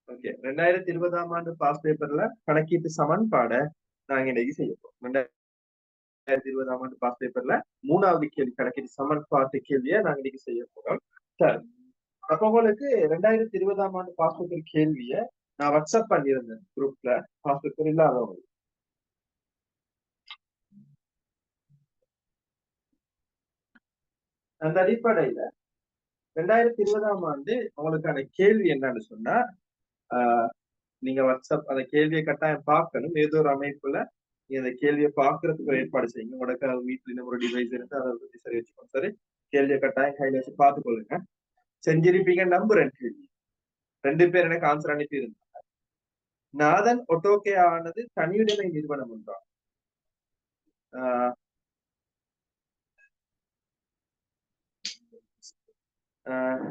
Okay, 2020 pass பேப்பர்ல கணக்கீட்டு சமன்பாடை நாங்க இன்னைக்கு செய்ய போறோம். 2020 பாஸ் பேப்பர்ல 3வது கேள்வி கணக்கீட்டு சமன்பாட்டு கேள்வியை நாங்க இன்னைக்கு செய்ய போறோம். சரி, அப்ப உங்களுக்கு 2020 பாஸ் பேப்பர் கேள்வியை நான் வாட்ஸ்அப் பண்ணியிருந்தேன் குரூப்ல, பாஸ் பேப்பர் இல்லாதவங்க. அந்த அடிப்படையில 2020 உங்களுக்கான கேள்வி என்னன்னு சொன்னா, நீங்க வாட்ஸ்அப் அந்த கேள்வியை கட்டாயம் பார்க்கணும். ஏதோ ஒரு அமைப்புல நீங்க அந்த கேள்வியை பார்க்கறதுக்கு ஒரு ஏற்பாடு செய்யுங்க. உங்களோட வீட்டுல ஒரு டிவைஸ் இருந்து அதை பத்தி சரி வச்சுக்கோங்க. சரி, கேள்வியை கட்டாயம் கையில வச்சு பார்த்து கொள்ளுங்க. செஞ்சிருப்பீங்க நம்புறேன். கேள்வி 2 பேர் எனக்கு ஆன்சர் அனுப்பி இருந்தாங்க. நாதன் ஒட்டோகே ஆனது தனியுடைமை நிறுவனம் என்றான்.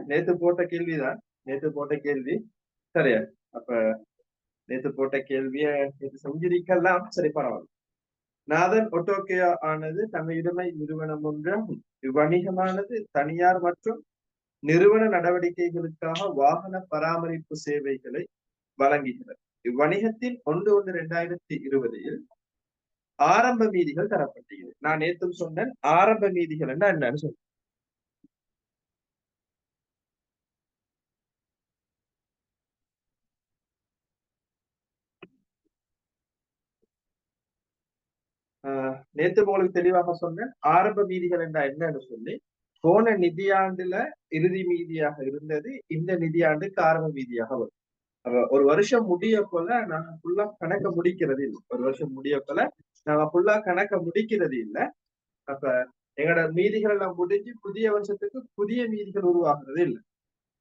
நேத்து போட்ட கேள்விதான். நேத்து போட்ட கேள்வி சரியா? அப்ப நேத்து போட்ட கேள்விய நேற்று செஞ்சிருக்கலாம். சரி, பரவாயில்ல. நாதன் ஒட்டோகே ஆனது தன்னுடைமை நிறுவனம் ஒன்றும் இவ்வணிகமானது தனியார் மற்றும் நிறுவன நடவடிக்கைகளுக்காக வாகன பராமரிப்பு சேவைகளை வழங்குகிறது. இவ்வணிகத்தின் 1/1/2020 ஆரம்ப மீதிகள் தரப்பட்டது. நான் நேற்றும் சொன்னேன் ஆரம்ப மீதிகள் என்னன்னு சொன்னேன். நேற்று உங்களுக்கு தெளிவாக சொன்னேன் ஆரம்ப மீதிகள் என்னன்னு சொல்லி. போன நிதியாண்டுல இறுதி மீதியாக இருந்தது, இந்த நிதியாண்டுக்கு ஆரம்ப மீதியாக வரும். ஒரு வருஷம் முடிய போல நாங்க ஃபுல்லா கணக்க முடிக்கிறது இல்லை. ஒரு வருஷம் முடிய போல நாங்க ஃபுல்லா கணக்க முடிக்கிறது இல்லை. அப்ப எங்களோட மீதிகள் எல்லாம் முடிஞ்சு புதிய வருஷத்துக்கு புதிய மீதிகள் உருவாகிறது இல்லை.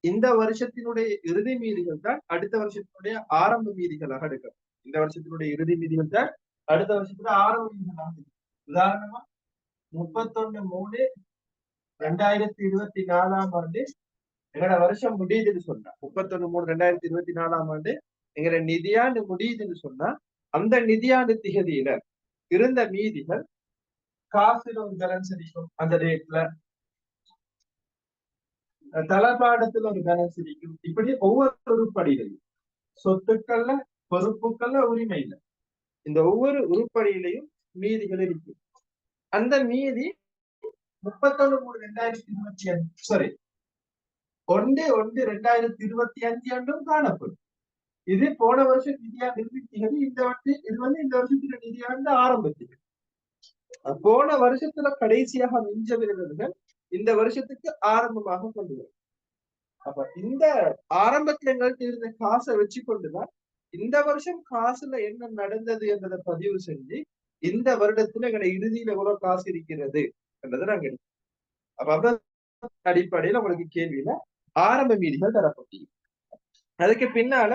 இந்த வருஷத்தினுடைய இறுதி மீதிகள் தான் அடுத்த வருஷத்தினுடைய ஆரம்ப மீதிகளாக எடுக்கும். இந்த வருஷத்தினுடைய இறுதி மீதிகள் தான் அடுத்த வருஷத்துல ஆரம்ப மீதிகளாக. உதாரணமா 31/3/2024 எங்களோட வருஷம் முடியுதுன்னு சொன்னா, 31/3/2024 எங்களோட நிதியாண்டு முடியுதுன்னு சொன்னா, அந்த நிதியாண்டு திகதியில இருந்த மீதிகள் காசுல ஒரு பேலன்ஸ் இருக்கும். அந்த டேட்ல தளபாடத்துல ஒரு பேலன்ஸ் இருக்கும். இப்படி ஒவ்வொரு உருப்படியிலையும் சொத்துக்கள்ல, பொறுப்புகள்ல, உரிமையில இந்த ஒவ்வொரு உருப்படியிலையும் மீதிகள் இருக்கு. அந்த மீதி 31/3/2025 சாரி 1/1/2025 காணப்படும். இது போன வருஷம் நிதியாண்டு நிறுத்தியது. இந்த வருஷத்துல நிதியாண்டு ஆரம்பத்தில் போன வருஷத்துல கடைசியாக மிஞ்சவிருந்தவர்கள் இந்த வருஷத்துக்கு ஆரம்பமாக கொண்டு வரும். அப்ப இந்த ஆரம்பத்துல எங்கள்கிட்ட இருந்த காசை வச்சு கொண்டுதான் இந்த வருஷம் காசுல என்ன நடந்தது என்பதை பதிவு செஞ்சு இந்த வருடத்துல எங்களை இறுதியில எவ்வளவு காசு இருக்கிறது என்றதை நாங்க எடுப்போம். அப்ப அந்த அடிப்படையில உங்களுக்கு கேள்வியில ஆரம்ப மீதிகள் தரப்பட்டது. அதுக்கு பின்னால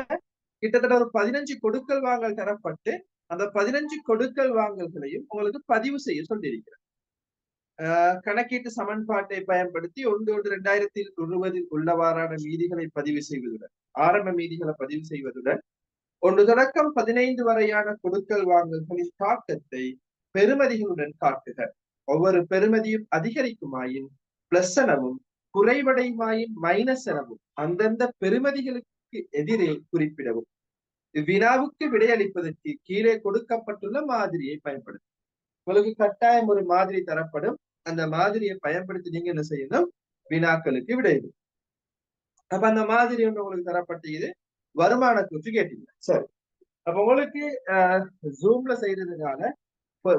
கிட்டத்தட்ட ஒரு 15 கொடுக்கல் வாங்கல் தரப்பட்டு அந்த 15 கொடுக்கல் வாங்கல்களையும் உங்களுக்கு பதிவு செய்ய சொல்லியிருக்கிறேன். கணக்கீட்டு சமன்பாட்டை பயன்படுத்தி 1/1/2020 உள்ளவாறான மீதிகளை பதிவு செய்வதுடன் ஆரம்ப மீதிகளை பதிவு செய்வதுடன் 1 தொடக்கம் 15 வரையான கொடுக்கல் வாங்கல்களின் தாக்கத்தை பெறுமதிகளுடன் காட்டுக. ஒவ்வொரு பெறுமதியும் அதிகரிக்குமாயின் பிளஸ் எனவும் குறைவடையுமாயின் மைனஸ் எனவும் அந்தந்த பெறுமதிகளுக்கு எதிரே குறிப்பிடவும். இவ்வினாவுக்கு விடையளிப்பதற்கு கீழே கொடுக்கப்பட்டுள்ள மாதிரியை பயன்படுத்தும். உங்களுக்கு கட்டாயம் ஒரு மாதிரி தரப்படும். அந்த மாதிரியை பயன்படுத்தி நீங்க என்ன செய்யணும், வினாக்களுக்கு விடையிடும். அப்ப அந்த மாதிரி ஒன்று உங்களுக்கு தரப்பட்டது. வருமான கூற்று கேட்டீங்க. சரி, அப்ப உங்களுக்கு ஜூம்ல செய்யறதுனால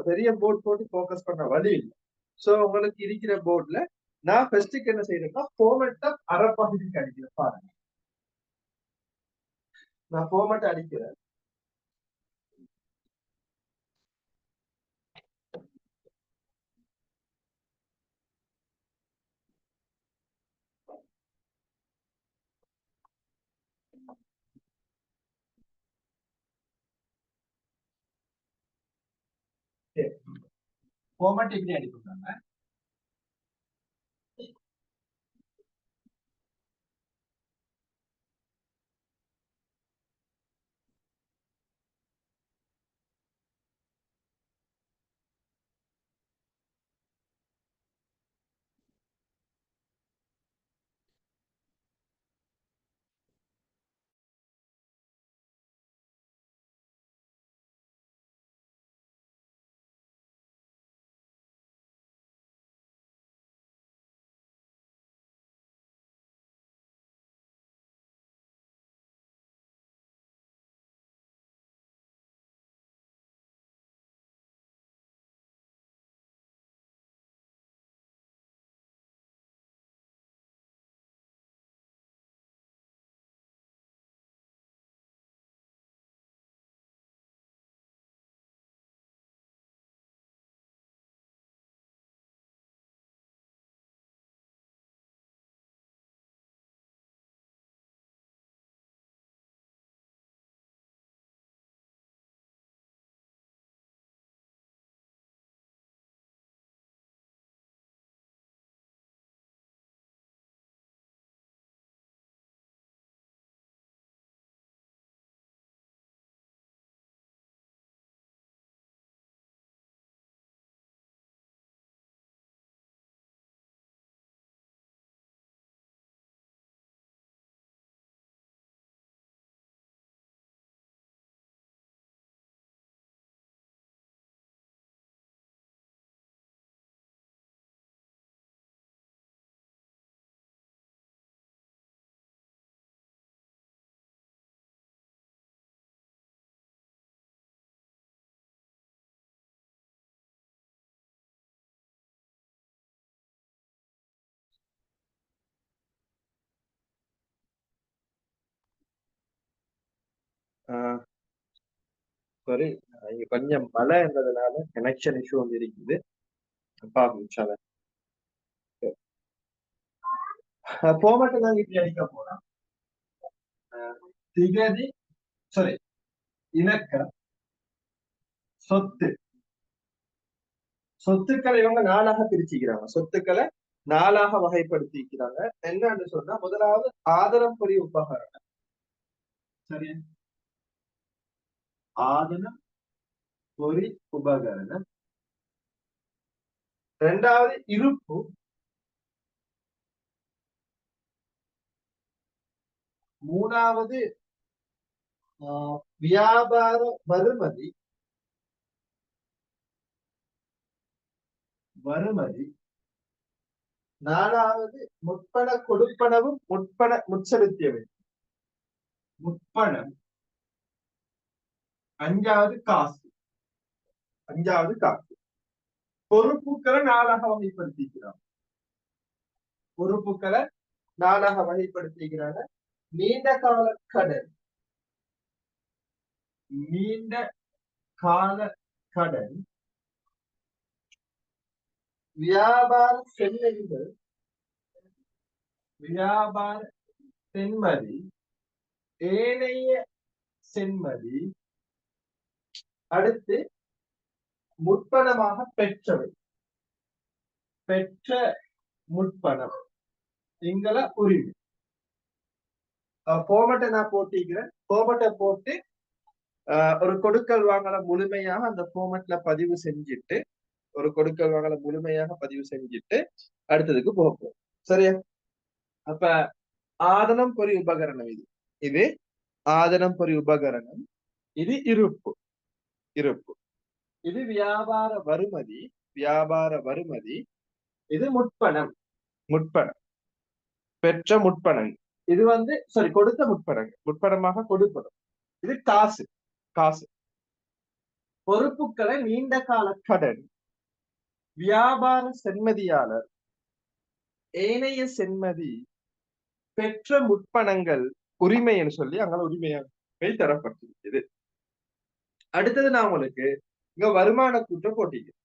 பெரிய போர்ட் போட்டு போக்கஸ் பண்ண வழி இல்லை. சோ உங்களுக்கு இருக்கிற போர்ட்ல நான் ஃபர்ஸ்ட்டுக்கு என்ன செய்யறேன்னா ஃபார்மேட்டை அரைப்பகுதிக்கு அடிக்கிறேன். பாருங்க, நான் ஃபார்மேட்டை அடிக்கிறேன். ஃபார்மேட் எப்படி அடிக்கிறாங்க? சாரி, இங்க கொஞ்சம் மழை என்றதுனால கனெக்ஷன் இஷ்யூ வந்து இருக்குது. பாப்போம். போமாட்டை நாங்க இப்படி அடிக்க போறோம். திகதி, சாரி, இலக்க, சொத்து. சொத்துக்களை இவங்க நாளாக பிரிச்சுக்கிறாங்க. சொத்துக்களை நாளாக வகைப்படுத்திக்கிறாங்க. என்னன்னு சொன்னா, முதலாவது ஆதரம் புரிய உபகரணம். சரி, ஆதனம் பொறி உபகரணம். இரண்டாவது இருப்பு. மூணாவது வியாபார வருமதி. நாலாவது முற்பண கொடுப்பனவும் முற்செலுத்தியவை. முற்பணம். அஞ்சாவது காசு. பொறுப்புக்களை நாளாக வகைப்படுத்திக்கிறாங்க. பொறுப்புக்களை நாளாக வகைப்படுத்திக்கிறாங்க. நீண்ட கால கடன். நீண்ட கால கடன். வியாபார சென்மதிகள். வியாபார சென்மதி. ஏனைய சென்மதி. அடுத்து முற்பணமாக பெற்றவை. பெற்ற முற்பணம். எங்கள உரிமை. போமட்டை நான் போட்டிக்கிறேன். போமட்டை போட்டு ஒரு கொடுக்கல் வாங்கல முழுமையாக அந்த போமட்ல பதிவு செஞ்சுட்டு, ஒரு கொடுக்கல் வாங்கல முழுமையாக பதிவு செஞ்சுட்டு அடுத்ததுக்கு போகும். சரியா? அப்ப ஆதனம் பொறி உபகரணம். இது ஆதனம் பொறி உபகரணம். இது இருப்பு. இது வியாபார வருமதி. இது முற்பணம். பெற்ற முற்பணம். இது வந்து கொடுத்த முற்பணமாக கொடுப்பதும். இது காசு. பொறுப்புக்களை நீண்ட கால கடன். வியாபார சென்மதியாளர். ஏனைய சென்மதி. பெற்ற முற்பணங்கள் உரிமைன்னு சொல்லி அங்கே உரிமையாக தரப்பட்டிருக்கிறது. அடுத்தது நான் உங்களுக்கு இங்க வருமான கூற்றை போட்டிக்கிறேன்.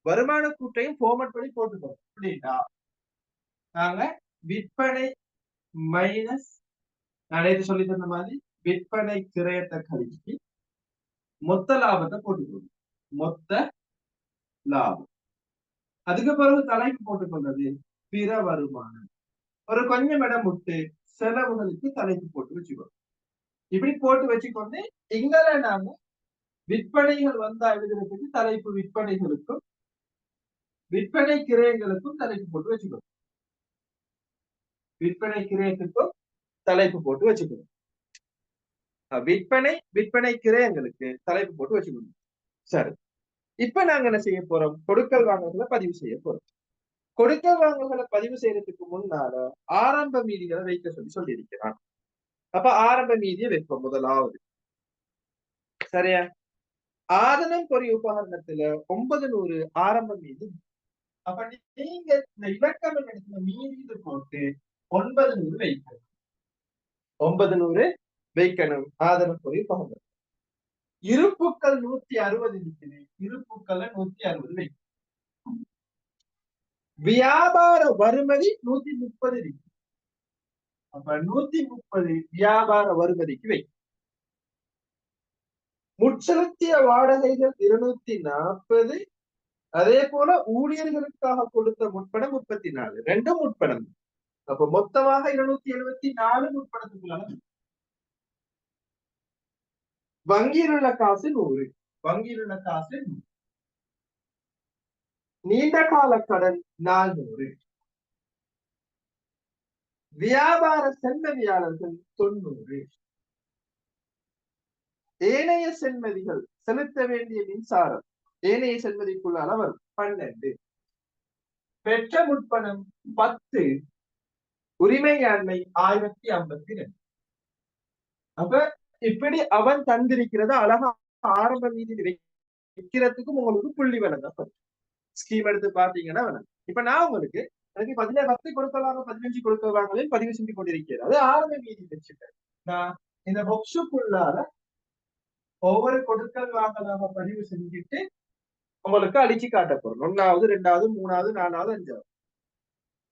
வருமான கூற்றையும் ஃபார்மட் பண்ணி போட்டுக்கோங்க. அப்படின்னா நாங்க விற்பனை மைனஸ், நான் சொல்லி தந்த மாதிரி விற்பனை கிரயத்தை கழிச்சு மொத்த லாபத்தை போட்டுக்கோங்க. மொத்த லாபம். அதுக்கு பிறகு தலைக்கு போட்டுக்கொண்டது பிற வருமானம். ஒரு கொஞ்சம் இடம் விட்டு செலவுகளுக்கு தலைக்கு போட்டு வச்சுக்கோங்க. இப்படி போட்டு வச்சுக்கொண்டு இங்கல நாம விற்பனைகள் வந்தா எழுதுறதுக்கு தலைப்பு விற்பனைகளுக்கும் விற்பனை கிரயங்களுக்கும் தலைப்பு போட்டு வச்சுக்கணும். விற்பனை கிரயத்துக்கும் தலைப்பு போட்டு வச்சுக்கணும். விற்பனை கிரயங்களுக்கு தலைப்பு போட்டு வச்சுக்கணும். சரி, இப்ப நாங்க என்ன செய்ய போறோம்? கொடுக்கல் வாங்கல்களை பதிவு செய்ய போறோம். கொடுக்கல் வாங்கல்களை பதிவு செய்யறதுக்கு முன்னால ஆரம்ப மீதிகளை வைக்க சொல்லியிருக்கிறான். அப்ப ஆரம்ப மீதியை வைப்போம் முதலாவது. சரியா? ஆதனம் பொறி உபகரணத்துல 900 ஆரம்ப மீதி. அப்ப நீங்க இந்த இலக்கம் எடுத்த மீதி போட்டு 900 வைக்கணும். 900 வைக்கணும். ஆதனம் பொறி உபகரணம். இருப்புக்கள் 160 இருக்குது. இருப்புக்களை 160 வைக்கணும். வியாபார வருமதி 130 இருக்கு. அப்ப 130 வியாபார வருமதிக்கு வைக்கும். முற்செலுத்திய வாடகைகள் 240. அதே போல ஊழியர்களுக்காக கொடுத்த முற்பணம் 34. ரெண்டும் முற்பணம். அப்ப மொத்தமாக 274 முற்பணத்துக்குள்ள. வங்கியில் உள்ள காசு 100. நீண்ட கால கடன் 400. வியாபார சென்மதியாளர்கள் 90. ஏனைய சென்மதிகள் செலுத்த வேண்டிய மின்சாரம் ஏனைய சென்மதிக்குள்ள அளவர் 12. பெற்ற முற்பணம் 10. உரிமையாண்மை 1052. அப்ப இப்படி அவன் தந்திருக்கிறத அழகா ஆரம்ப மீதி வைக்கிறதுக்கும் உங்களுக்கு புள்ளி வழங்கப்படும். ஸ்கீம் எடுத்து பாத்தீங்கன்னா இப்ப நான் உங்களுக்கு எனக்கு 10 கொடுக்கலாங்க 15 கொடுக்கலாங்களே பதிவு செஞ்சு கொண்டிருக்கிறேன். அது ஆரம்ப மீதி வச்சுட்டேன். நான் இந்த பொக்ஸுக்குள்ளார ஒவ்வொரு கொடுக்கல் வாங்கலாக பதிவு செஞ்சுட்டு உங்களுக்கு அழிச்சு காட்ட போறோம். 1வது 2வது 3வது 4வது 5வது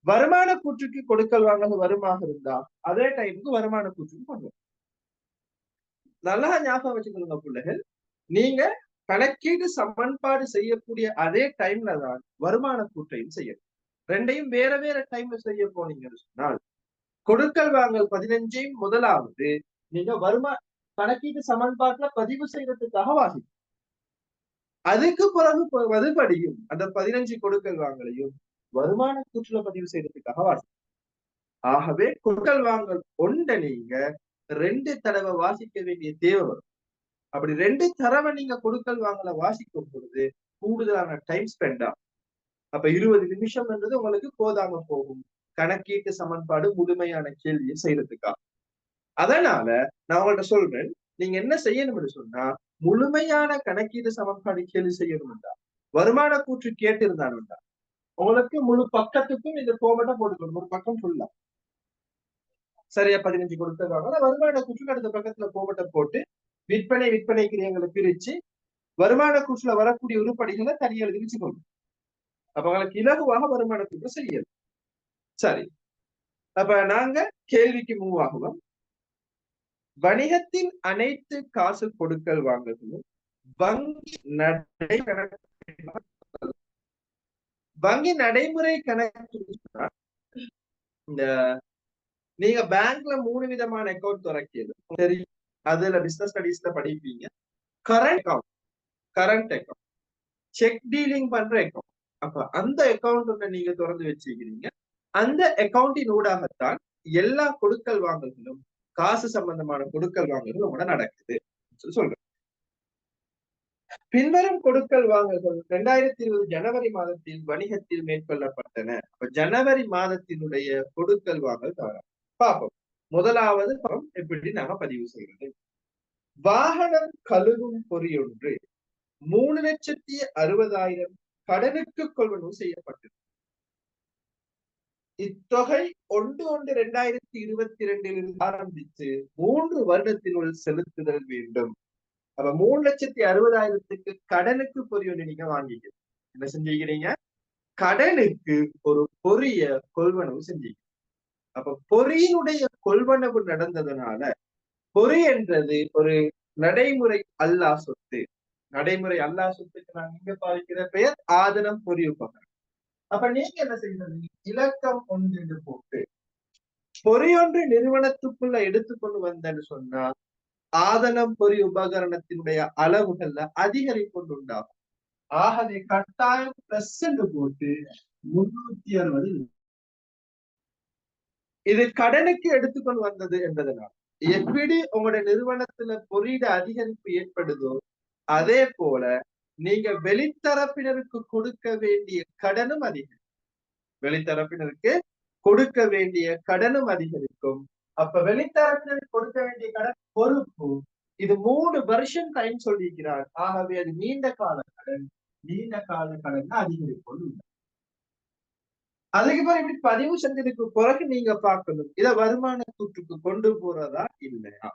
வருமான கூற்றுக்கு கொடுக்கல் வாங்கல் வருமாக இருந்தா அதே டைமுக்கு வருமான கூற்றுக்கு கொண்டு நல்லா ஞாபகம் வச்சுக்கணுங்க பிள்ளைகள். நீங்க கணக்கீடு சமன்பாடு செய்யக்கூடிய அதே டைம்ல தான் வருமான கூற்றையும் செய்யணும். ரெண்டையும் வேற வேற டைம்ல செய்ய போனீங்கன்னு சொன்னால் கொடுக்கல் வாங்கல் 15 முதலாவது நீங்க கணக்கீட்டு சமன்பாட்டுல பதிவு செய்யறதுக்காக வாசிக்கும். அதுக்கு பிறகு மறுபடியும் அந்த 15 கொடுக்கல் வாங்கலையும் வருமான கூற்றுல பதிவு செய்யறதுக்காக வாசிக்கும். ஆகவே கொடுக்கல் வாங்கல் ஒன்றை நீங்க 2 தடவை வாசிக்க வேண்டிய தேவை வரும். அப்படி 2 தடவை நீங்க கொடுக்கல் வாங்கல வாசிக்கும் பொழுது கூடுதலான டைம் ஸ்பெண்ட் ஆகும். அப்ப 20 நிமிஷம் என்றது உங்களுக்கு போதாம போகும் கணக்கீட்டு சமன்பாடு முழுமையான கேள்வியை செய்யறதுக்காக. அதனால நான் உங்கள்ட்ட சொல்றேன், நீங்க என்ன செய்யணும்னு சொன்னா முழுமையான கணக்கீடு சமன்பாடு கேள்வி செய்யணும்டா வருமான கூற்று கேட்டு இருந்தானுண்டா உங்களுக்கு முழு பக்கத்துக்கும் இந்த கோமட்டை போட்டுக்கணும். ஒரு பக்கம் ஃபுல்லா சரியா 15 கொடுத்ததாங்க வருமான கூற்றுக்கு அடுத்த பக்கத்துல கோமட்டை போட்டு விற்பனை கிரியங்களை பிரிச்சு வருமான கூற்றுல வரக்கூடிய உருப்படிகளை தனியா எழுதிச்சுக்கணும். அப்ப உங்களுக்கு இலகுவாக வருமான கூற்று செய்யணும். சரி, அப்ப நாங்க கேள்விக்கு மூவ் ஆகுவோம். வணிகத்தின் அனைத்து காசு கொடுக்கல் வாங்கல்களும் வங்கி நடைமுறை கணக்கு. இந்த நீங்க பேங்க்ல 3 விதமான அக்கௌண்ட் திறக்கிறது சரி, அதுல பிசினஸ் ஸ்டடீஸ்ல படிப்பீங்க. கரண்ட் அக்கௌண்ட், செக் டீலிங் பண்ற அக்கௌண்ட். அப்ப அந்த அக்கௌண்ட் நீங்க திறந்து வச்சிருக்கிறீங்க. அந்த அக்கௌண்டின் ஊடாகத்தான் எல்லா கொடுக்கல் வாங்கல்களும் காசு சம்பந்தமான கொடுக்கல் வாங்கல்கள் உங்களோட நடக்குது சொல்றேன். பின்வரும் கொடுக்கல் வாங்கல்கள் 2020 ஜனவரி மாதத்தில் வணிகத்தில் மேற்கொள்ளப்பட்டன. ஜனவரி மாதத்தினுடைய கொடுக்கல் வாங்கல் பார்ப்போம். முதலாவது எப்படி நாம பதிவு செய்வது. வாகனம் கழுவும் பொறியொன்று 3,60,000 கடனுக்கு கொள்வனவு செய்யப்பட்டது. இத்தொகை 1/1/2022 ஆரம்பித்து 3 வருடத்தினுள் செலுத்துதல் வேண்டும். அப்ப 3,60,000 கடனுக்கு பொறி ஒன்று நீங்க வாங்கிக்கிறீங்க. என்ன செஞ்சுக்கிறீங்க? கடனுக்கு ஒரு பொறிய கொள்வனவு செஞ்சீங்க. அப்ப பொறியினுடைய கொள்வனவு நடந்ததுனால பொறி என்றது ஒரு நடைமுறை அல்லா சொத்து. நடைமுறை அல்லா சொத்துக்கு நான் இங்க பாவிக்கிற பெயர் ஆதனம் பொறி உபகரணம். அப்ப நீங்க என்ன செய்யறது? இலக்கம் 1 போட்டு பொறியொன்று நிறுவனத்துக்குள்ள எடுத்துக்கொண்டு வந்தேன்னு சொன்னா ஆதனம் பொறி உபகரணத்தினுடைய அளவுகள்ல அதிகரிப்பு உண்டாகும். ஆகவே கட்டாயம் பிளஸ் போட்டு 360. இது கடனுக்கு எடுத்துக்கொண்டு வந்தது என்பதனால் எப்படி உங்களுடைய நிறுவனத்துல பொறியிட அதிகரிப்பு ஏற்படுதோ அதே போல நீங்க வெளித்தரப்பினருக்கு கொடுக்க வேண்டிய கடனும் அதிகரிக்கும். வெளித்தரப்பினருக்கு கொடுக்க வேண்டிய கடனும் அதிகரிக்கும். அப்ப வெளித்தரப்பினருக்கு கொடுக்க வேண்டிய கடன் பொறுப்பு இது 3 வருஷம் டைம் சொல்லியிருக்கிறார். ஆகவே அது நீண்ட கால கடன் அதிகரிப்போடு உண்டு. அதுக்கு பிறகு இப்படி பதிவு செஞ்சதுக்கு பிறகு நீங்க பார்க்கணும் இத வருமான கூற்றுக்கு கொண்டு போறதா இல்லையா.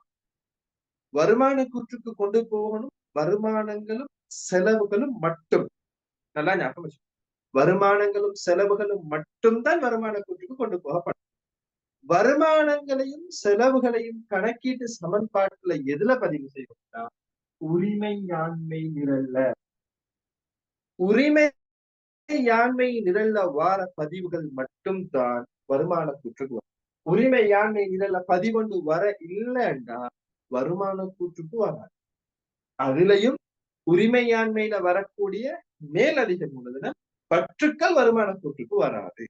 வருமான கூற்றுக்கு கொண்டு போகணும். வருமானங்களும் செலவுகளும் மட்டும் நல்லா ஞாபகம் வச்சு, வருமானங்களும் செலவுகளும் மட்டும்தான் வருமான கூற்றுக்கு கொண்டு போகப்படும். வருமானங்களையும் செலவுகளையும் கணக்கீட்டு சமன்பாட்டுல எதுல பதிவு செய்யணும்னா உரிமையாண்மை நிரல்ல. உரிமையாண்மை நிரல்ல வார பதிவுகள் மட்டும்தான் வருமான கூற்றுக்கு வரும். உரிமையாண்மை நிரல்ல பதிவொன்று வர இல்லைன்னா வருமான கூற்றுக்கு வராது. அதுலயும் உரிமையாண்மையில வரக்கூடிய மேலதிக மூலதன பற்றுக்கள் வருமான கூற்றுக்கு வராது.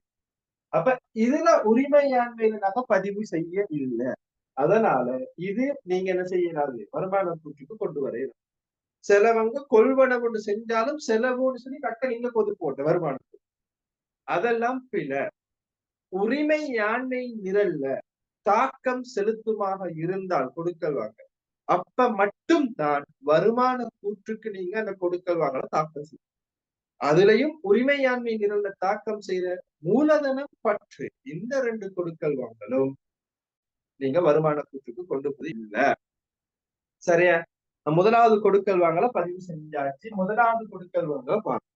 அப்ப இதுல உரிமையாண்மையில நாங்க பதிவு செய்ய இல்லை. அதனால இது நீங்க என்ன செய்யறாது வருமான கூற்றுக்கு கொண்டு வரையணும். செலவங்க கொள்வனவு ஒன்று செஞ்சாலும் செலவுன்னு சொல்லி கட்ட நீங்க கொது போட்ட வருமானத்துக்கு அதெல்லாம் பிற. உரிமையாண்மை நிரல்ல தாக்கம் செலுத்துமாக இருந்தால் கொடுக்கல் வாங்க அப்ப மட்டும் தான் வருமான கூற்றுக்கு நீங்க அந்த கொடுக்கல் வாங்கல தாக்கம் செய்யும். அதுலயும் உரிமையாண்மை நிரல்ல தாக்கம் செய்யற மூலதனம் பற்று இந்த 2 கொடுக்கல் வாங்கலும் நீங்க வருமான கூற்றுக்கு கொண்டு போய் இல்ல. சரியா? முதலாவது கொடுக்கல் வாங்கல பதிவு செஞ்சாச்சு. முதலாவது கொடுக்கல் வாங்கல பாருங்க.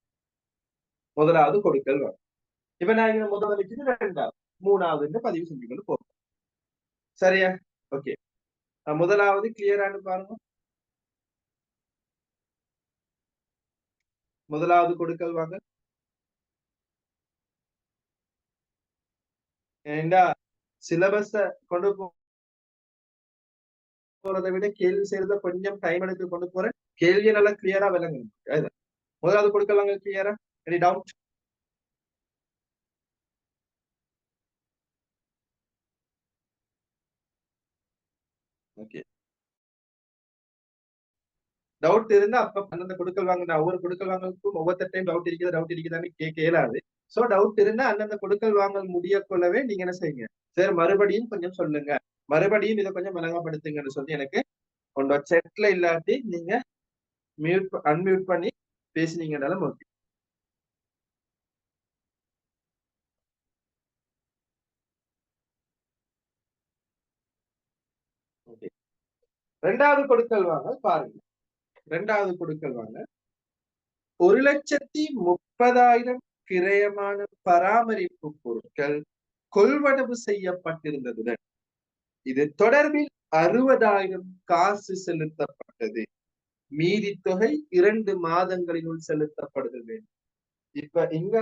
முதலாவது கொடுக்கல் வாங்க. இப்ப நான் இங்க முதலுக்கு ரெண்டாவது மூணாவதுன்னு பதிவு செஞ்சுக்கொண்டு போறோம். சரியா? ஓகே. முதலாவது கிளியரானு பாருங்க. முதலாவது கொடுக்கல் வாங்க. ஏண்டா சிலபஸ கொண்டு போறதை விட கேள்வி செய்யறத கொஞ்சம் டைம் எடுத்து கொண்டு போறேன். கேள்வியை நல்லா கிளியரா விளங்குங்க. முதலாவது கொடுக்கல் வாங்க கிளியரா? Any doubt? ஓகே. டவுட் இருந்தா அப்ப அந்தந்த கொடுக்கல் வாங்க ஒவ்வொரு கொடுக்கல் வாங்கலுக்கும் ஒவ்வொரு டைம் டவுட் இருக்குதான்னு கேட்க இயலாது. சோ டவுட் இருந்தா அந்தந்த கொடுக்கல் வாங்கல் முடிய கொள்ளவே நீங்க என்ன செய்யுங்க, சரி மறுபடியும் கொஞ்சம் சொல்லுங்க, மறுபடியும் இதை கொஞ்சம் விளங்கப்படுத்துங்கன்னு சொல்லி எனக்கு உங்களோட செட்ல இல்லாட்டி நீங்க அன்மியூட் பண்ணி பேசினீங்கனாலும் ஓகே. ஓகே. ரெண்டாவது கொடுக்கல் வாங்க பாருங்க. ரெண்டாவது கொடுக்கல் வாங்க 1,30,000 கிரயமான பராமரிப்பு பொருட்கள் கொள்வனவு செய்யப்பட்டிருந்ததுடன் இது தொடர்பில் 60,000 காசு செலுத்தப்பட்டது. மீதி தொகை 2 மாதங்களினுள் செலுத்தப்படுது வேண்டும். இப்ப இங்க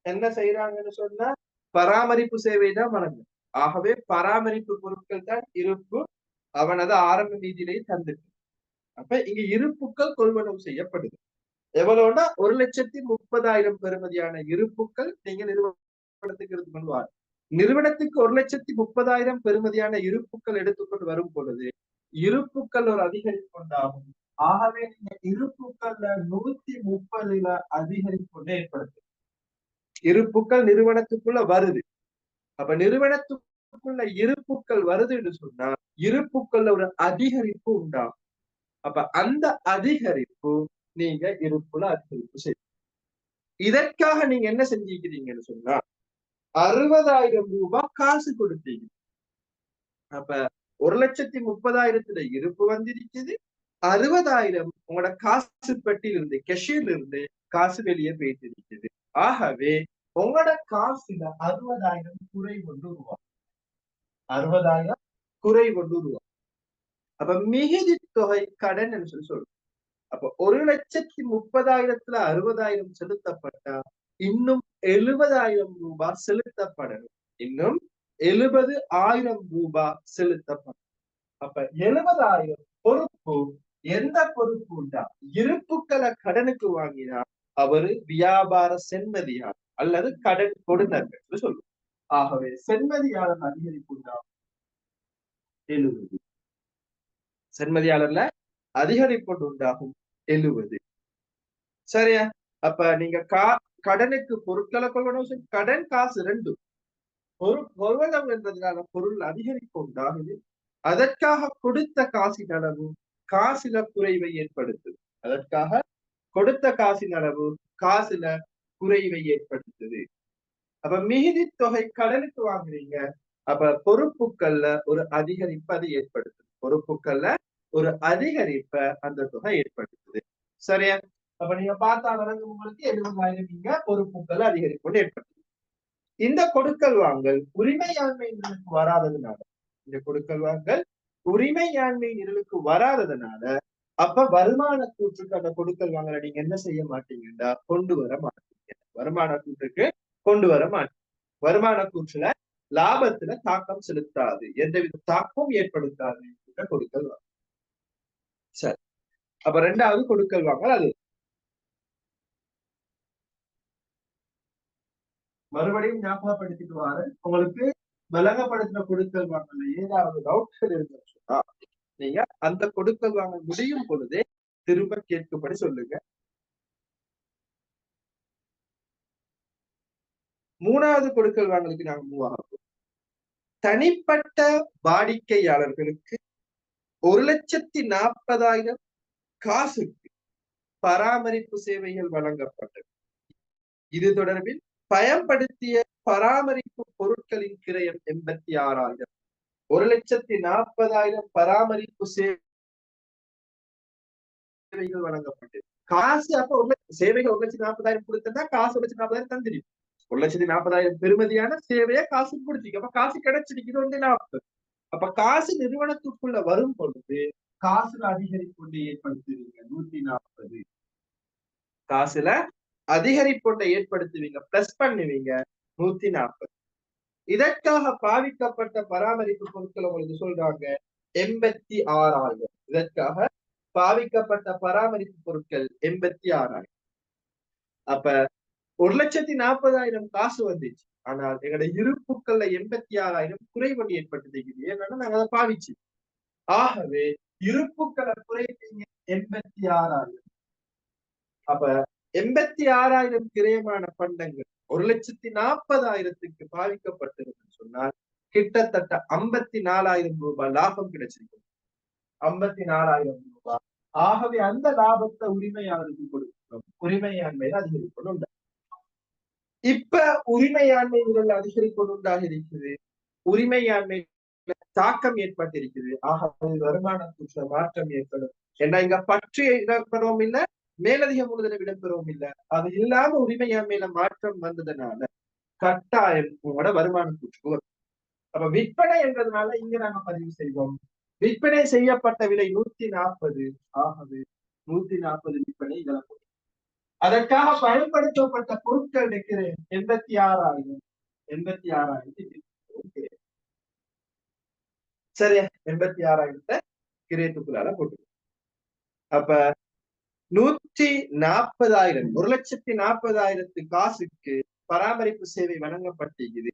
என்ன செய்யறாங்கன்னு சொன்னா பராமரிப்பு சேவை தான் வழங்கும். ஆகவே பராமரிப்பு பொருட்கள் தான் இருப்பு. அவனது ஆரம்ப மீதியிலே தந்துட்டு அப்ப இங்க இருப்புக்கள் கொள்வனவு செய்யப்படுது. எவ்வளவுனா 1,30,000 பெறுமதியான இருப்புக்கள் நீங்க நிறுவனத்துக்கு எடுத்து கொள்வார். நிறுவனத்துக்கு 1,30,000 பெறுமதியான இருப்புக்கள் எடுத்துக்கொண்டு வரும் பொழுது இருப்புக்கள் ஒரு அதிகரிப்பு உண்டாகும். ஆகவே நீங்க இருப்புக்கள்ல 130ல அதிகரிப்பு ஏற்படுத்து. இருப்புக்கள் நிறுவனத்துக்குள்ள வருது. அப்ப நிறுவனத்துக்குள்ள இருப்புக்கள் வருதுன்னு சொன்னா இருப்புக்கள்ல ஒரு அதிகரிப்பு உண்டாகும். அப்ப அந்த அதிகரிப்பு நீங்க இருப்புல அதிகரிப்பு செய்ய. இதற்காக நீங்க என்ன செஞ்சிருக்கிறீங்கன்னு சொன்னா 60,000 ரூபாய் காசு கொடுத்தீங்க. அப்ப 1,30,000 இருப்பு வந்திருக்குது. 60,000 உங்களோட காசு பெட்டியில இருந்து கெஷியர்ல இருந்து காசு வெளியே போயிட்டு இருக்குது. ஆகவே உங்களோட காசுல 60,000 குறை கொண்டு உருவாகும். 60,000 குறை கொண்டு உருவாகும். அப்ப மிகுதி தொகை கடன் சொல்லி சொல்றோம். அப்ப 1,30,000த்துல 60,000 செலுத்தப்பட்டா இன்னும் 70,000 ரூபாய் செலுத்தப்படணும். இன்னும் 70,000 ரூபாய் செலுத்தப்படும். அப்ப 70,000 பொறுப்பு எந்த பொறுப்பு உண்டா? இருப்புக்களை கடனுக்கு வாங்கினா அவரு வியாபார சென்மதியார் அல்லது கடன் கொடுனர் சொல்லுவோம். ஆகவே சென்மதியாளர் அதிகரிப்பு உண்டா 70. சென்மதியாளர்ல அதிகரிப்பு உண்டாகும் 70. சரியா? அப்ப நீங்க கடனுக்கு பொருட்களை கொள்வனவு கடன் காசு ரெண்டும் கொள்வனவு என்றதுனால பொருள் அதிகரிப்பு உண்டாகுது. அதற்காக கொடுத்த காசின் அளவு காசுல குறைவை ஏற்படுத்துது. அதற்காக கொடுத்த காசின் அளவு காசுல குறைவை ஏற்படுத்துது. அப்ப மிகுதி தொகை கடனுக்கு வாங்குறீங்க. அப்ப பொறுப்புகள்ல ஒரு அதிகரிப்பு அது ஏற்படுத்துது. பொறுப்புகள்ல ஒரு அதிகரிப்ப அந்த தொகை ஏற்படுத்துது. சரியா? அப்ப நீங்க பார்த்தா உங்களுக்கு 70,000 நீங்க பொறுப்புகள் அதிகரிப்பு ஏற்படுத்துது. இந்த கொடுக்கல் வாங்கல் உரிமையாண்மை நிரலுக்கு வராததுனால இந்த கொடுக்கல் வாங்கல் உரிமையாண்மை நிரலுக்கு வராததுனால அப்ப வருமான கூற்றுக்கு அந்த கொடுக்கல் வாங்கல நீங்க என்ன செய்ய மாட்டீங்கன்னா கொண்டு வர மாட்டீங்க. வருமான கூற்றுக்கு கொண்டு வர மாட்டீங்க. வருமான கூற்றுல லாபத்துல தாக்கம் செலுத்தாது, எந்தவித தாக்கமும் ஏற்படுத்தாது கொடுக்கல் வாங்கல். சரி, அப்ப ரெண்டாவது கொடுக்கல் வாங்கல் அது. மறுபடியும் ஞாபகப்படுத்திட்டு வாரு. உங்களுக்கு விளங்கப்படுத்தின கொடுக்கல் வாங்கல ஏதாவது டவுட்கள் இருந்துச்சுன்னா நீங்க அந்த கொடுக்கல் வாங்க முடியும் பொழுதே திரும்ப கேட்கும்படி சொல்லுங்க. மூணாவது கொடுக்கல் வாங்கலுக்கு நாங்க மூவ் ஆகும். தனிப்பட்ட வாடிக்கையாளர்களுக்கு 1,40,000 காசுக்கு பராமரிப்பு சேவைகள் வழங்கப்பட்டது. இது தொடர்பில் பயன்படுத்திய பராமரிப்பு பொருட்களின் கிரயம் 86,000. 1,40,000 பராமரிப்பு சேவைகள் வழங்கப்பட்டு காசு அப்ப சேவைகள் 1,40,000 கொடுத்தா காசு 1,40,000 தந்திருக்கு. 1,40,000 பெருமதியான சேவையை காசு கொடுத்தீங்க. அப்ப காசு கிடைச்சிருக்குது 1,40,000. அப்ப காசு நிறுவனத்துக்குள்ள வரும் பொழுது காசுல அதிகரிப்பு ஏற்படுத்துவீங்க 140. காசுல அதிகரிப்பொன்றை ஏற்படுத்துவீங்க, பிளஸ் பண்ணுவீங்க 140. இதற்காக பாவிக்கப்பட்ட பராமரிப்பு பொருட்கள் உங்களுக்கு சொல்றாங்க 86,000. இதற்காக பாவிக்கப்பட்ட பராமரிப்பு பொருட்கள் 86,000. அப்ப 1,40,000 காசு வந்துச்சு. ஆனால் எங்களுடைய இருப்புக்கள்ல 86,000 குறைவு ஏற்பட்டது. ஏன்னா நாங்க அதை பாவிச்சு. ஆகவே இருப்புக்களை குறைவீங்க 86,000. அப்ப 86,000 கிரயமான பண்டங்கள் 1,40,000க்கு பாவிக்கப்பட்டிருக்கு சொன்னால் கிட்டத்தட்ட 54,000 ரூபாய் லாபம் கிடைச்சிருக்கும். 54,000 ரூபாய். ஆகவே அந்த லாபத்தை உரிமையாளருக்கு கொடுக்கிறோம். உரிமையாண்மையில அதிகரிப்பது உண்டு. இப்ப உரிமையாண்மை அதிகரிப்பது உண்டாக இருக்குது. உரிமையாண்மை தாக்கம் ஏற்பட்டிருக்குது. ஆகவே வருமானத்துக்கு மாற்றம் ஏற்படும். ஏன்னா இங்க பற்று இடம்பெறவும் இல்லை, மேலதிக மூலதனம் இடம்பெறவும் இல்லை. அது இல்லாம உரிமையாண்மையில மாற்றம் வந்ததுனால கட்டாயம் உங்களோட வருமானத்துக்கு வரும். அப்ப விற்பனை என்றதுனால இங்க நாங்க பதிவு செய்வோம். விற்பனை செய்யப்பட்ட விலை 140. ஆகவே 140 விற்பனை இழப்பு. அதற்காக பயன்படுத்தப்பட்ட பொருட்கள் இருக்கிறேன் 86,000. 86,000 சரியா? 86,000 கிரயத்துக்குள்ளால போட்டு. அப்ப 140,000 1,40,000 காசுக்கு பராமரிப்பு சேவை வழங்கப்பட்டிருக்குது.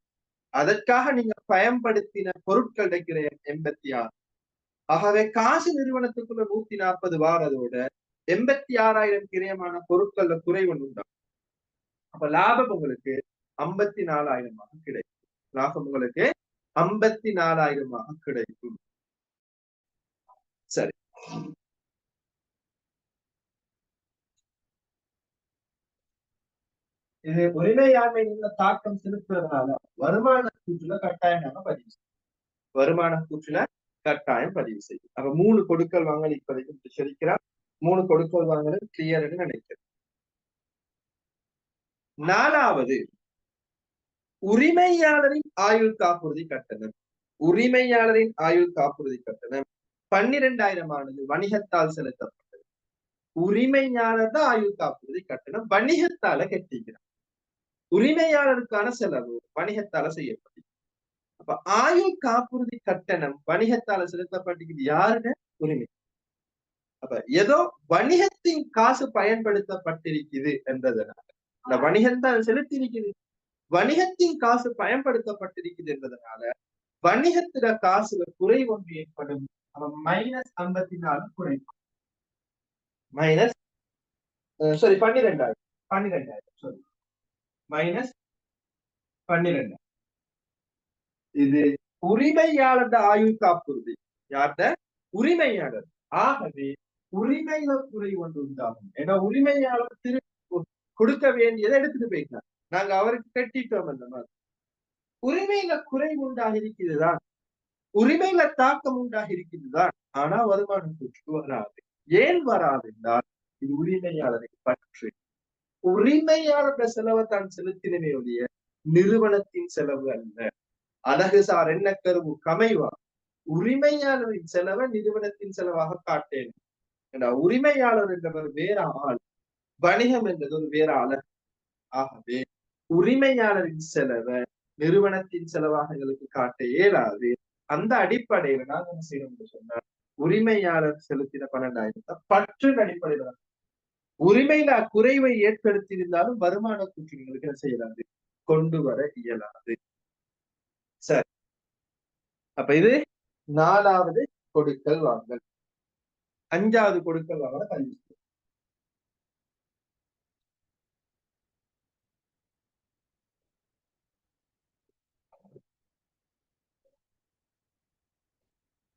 அதற்காக நீங்க பயன்படுத்தின பொருட்கள் இருக்கிற 86. ஆகவே காசு நிறுவனத்துக்குள்ள 140 வாரதோட 86,000 கிரயமான பொருட்கள்ல குறைவு உண்டாகும். அப்ப லாபம் உங்களுக்கு 54,000 கிடைக்கும். லாபம் உங்களுக்கு 54,000 கிடைக்கும். சரி, இது உரிமையாண்மை தாக்கம் செலுத்துறதுனால வருமான கூற்றுல கட்டாயம் நாம பதிவு செய்யும். வருமான கூற்றுல கட்டாயம் பதிவு செய்யும். அப்ப 3 கொடுக்கல் வாங்கல் இப்போதைக்கு சரிக்கிறார். 3 கொடுக்கல் வாங்கல் கிளியர்னு நினைக்கிறேன். 4வது உரிமையாளரின் ஆயுள் காப்புறுதி கட்டணம். உரிமையாளரின் ஆயுள் காப்புறுதி கட்டணம் 12,000 ஆனது வணிகத்தால் செலுத்தப்பட்டது. உரிமையாளர் தான் ஆயுள் காப்புறுதி கட்டணம் வணிகத்தால கட்டிக்கிறார். உரிமையாளருக்கான செலவு வணிகத்தால செய்யப்பட்டது. அப்ப ஆயுள் காப்புறுதி கட்டணம் வணிகத்தால செலுத்தப்பட்டிருக்குது யாருன்னு? உரிமை. அப்ப ஏதோ வணிகத்தின் காசு பயன்படுத்தப்பட்டிருக்குது என்றதனால இந்த வணிகத்தால் செலுத்தி இருக்குது. வணிகத்தின் காசு பயன்படுத்தப்பட்டிருக்குது என்பதனால வணிகத்தில காசுல குறை ஒன்று ஏற்படும். -54 குறைக்கும். Minus sorry 12,000 sorry -12,000. இது உரிமையாளர் ஆயுள் காப்புறுதி. யார்ட? உரிமையாளர். ஆகவே உரிமையில குறை ஒன்று உண்டாகும். ஏன்னா உரிமையாளர் கொடுக்க வேண்டியதை எடுத்துட்டு போயிட்டார். நாங்க அவருக்கு கட்டிட்டோம். அந்த மாதிரி உரிமையில குறை உண்டாக இருக்குதுதான், உரிமையில தாக்கம் உண்டாக இருக்குதுதான். ஆனா வருமானம் கூற்றுக்கு வராது. ஏன் வராது என்றால் இது உரிமையாளரை பற்றி. உரிமையாளர் செலவை தான் செலுத்தினவே ஒழிய நிறுவனத்தின் செலவு அல்ல. அழகுசார் என்ன கருவு கமைவா உரிமையாளரின் செலவை நிறுவனத்தின் செலவாக காட்டேன். உரிமையாளர் என்றவர் வேற ஆள், வணிகம் என்றது ஒரு வேற ஆளர். ஆகவே உரிமையாளரின் செலவை நிறுவனத்தின் செலவாக எங்களுக்கு காட்ட இயலாது. அந்த அடிப்படையில நாங்க என்ன செய்யணும் சொன்னார், உரிமையாளர் செலுத்தின 12,000 பற்றின் அடிப்படையில உரிமையில குறைவை ஏற்படுத்தியிருந்தாலும் வருமான கூற்றுகளுக்கு என்ன செய்யலாது, கொண்டு வர இயலாது. சரி, அப்ப இது 4வது கொடுக்கல் வாங்கல். 5வது கொடுக்கல் வாங்கல பதிவு.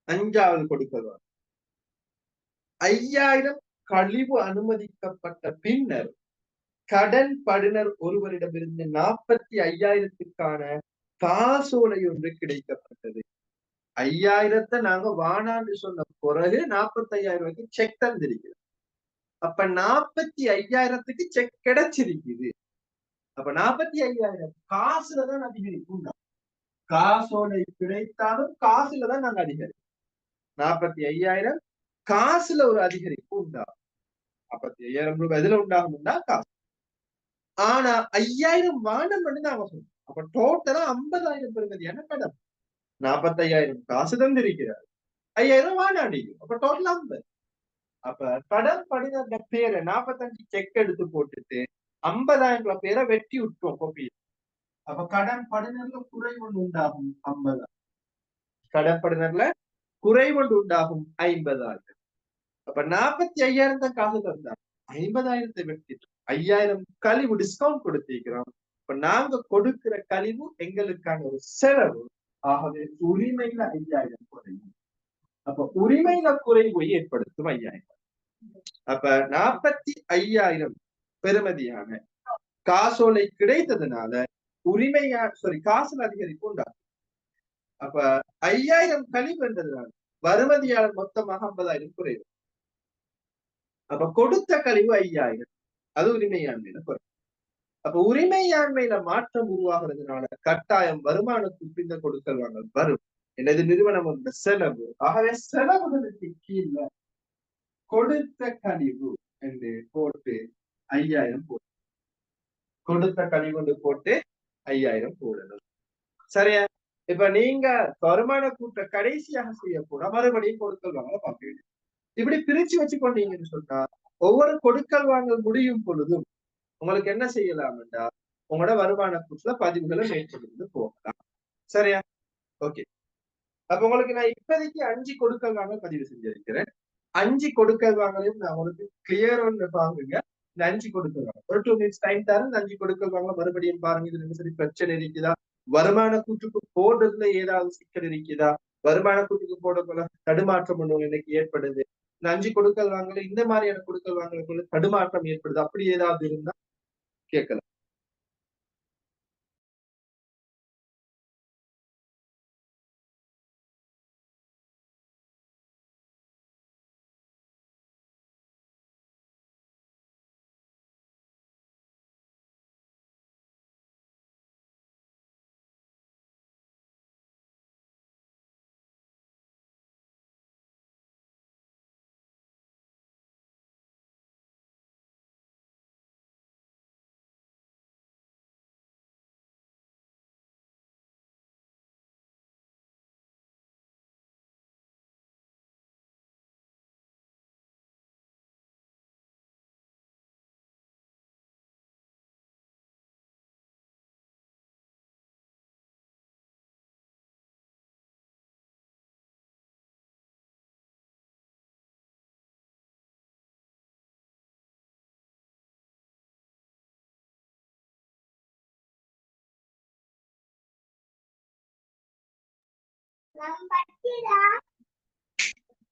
5வது கொடுக்கல் வாங்கல் 5,000 கழிவு அனுமதிக்கப்பட்ட பின்னர் கடன் படுனர் ஒருவரிடமிருந்து 45,000க்கான காசோலை ஒன்று கிடைக்கப்பட்டது. 5,000 நாங்க வானான்னு சொன்ன பிறகு 45,000 செக் தந்திருக்கிறோம். அப்ப 45,000க்கு செக் கிடைச்சிருக்குது. அப்ப 45,000 காசுலதான் அதிகரிக்கும். காசோலை கிடைத்தாலும் காசுலதான் நாங்க அதிகரிக்கும். 45,000 காசுல ஒரு அதிகரிப்பு உண்டாகும். 45,000 ரூபாய் எதுல உண்டாகும்னா காசு. ஆனா 5,000 வானம் நாங்க சொல்றோம். அப்ப டோட்டலா 50,000 பெறுமதியான கடன். 45,000 காசு தந்திருக்கிறார், 5,000 வானாடிக்கும். அப்ப டோட்டல் 50. அப்ப கடன் படின பேரை 45 செக் எடுத்து போட்டுட்டு 50,000 பேரை வெட்டி விட்டோம் கோப்பியில். அப்ப கடன் படினர்ல குறைவொன்று உண்டாகும் 50. கடன் படினர்ல குறைவொன்று உண்டாகும் 50,000. அப்ப 45,000 தான் காசு தந்தார், 50,000 வெட்டி 5,000 கழிவு டிஸ்கவுண்ட் கொடுத்திருக்கிறோம். இப்ப நாங்க கொடுக்கிற கழிவு எங்களுக்கான ஒரு செலவு. ஆகவே உரிமையில 5,000 குறையும். அப்ப உரிமையில குறைவை ஏற்படுத்தும் 5,000. அப்ப 45,000 பெறுமதியான காசோலை கிடைத்ததுனால காசுல அதிகரிப்பு உண்டாகும். அப்ப 5,000 கழிவு என்றதுனால வருமதியாளர் மொத்தமாக 50,000 குறைவு. அப்ப கொடுத்த கழிவு 5,000, அது உரிமையாண்மையில குறைவு. அப்ப உரிமையாண்மையில மாற்றம் உருவாகிறதுனால கட்டாயம் வருமானத்துக்கு இந்த கொடுக்கல் வாங்கல் வரும். எனது நிறுவனம் செலவு. ஆகவே செலவுகளுக்கு கீழே கொடுத்த கழிவு என்று போட்டு 5,000 போட்டு, கொடுத்த கழிவு போட்டு 5,000 போடணும். சரியா? இப்ப நீங்க வருமான கூட்ட கடைசியாக செய்ய போனா மறுபடியும் கொடுக்கல் வாங்க பார்க்க. இப்படி பிரிச்சு வச்சுக்கொண்டீங்கன்னு சொன்னா ஒவ்வொரு கொடுக்கல் வாங்கல் முடியும் பொழுதும் உங்களுக்கு என்ன செய்யலாம்டா, உங்களோட வருமான கூட்டுல பதிவுகளை மேற்கொண்டு போகலாம். சரியா? ஓகே. அப்ப உங்களுக்கு நான் இப்போதைக்கு 5 கொடுக்கல் வாங்கல் பதிவு செஞ்சிருக்கிறேன். 5 கொடுக்கல் வாங்கலையும் நான் உங்களுக்கு கிளியர் ஒன்று பாருங்க. இந்த 5 கொடுக்கல் வாங்க ஒரு 2 minutes டைம் தரேன். 5 கொடுக்கல் வாங்க மறுபடியும் பாருங்க. இதுல சரி பிரச்சனை இருக்குதா, வருமான கூட்டுக்கு போடுறதுல ஏதாவது சிக்கல் இருக்குதா, வருமான கூட்டுக்கு போடக்குள்ள தடுமாற்றம் ஒண்ணு எனக்கு ஏற்படுது, இந்த 5 கொடுக்கல் வாங்கல இந்த மாதிரியான கொடுக்கல் வாங்கலுக்குள்ள தடுமாற்றம் ஏற்படுது, அப்படி ஏதாவது இருந்தா கேட்கலாம்.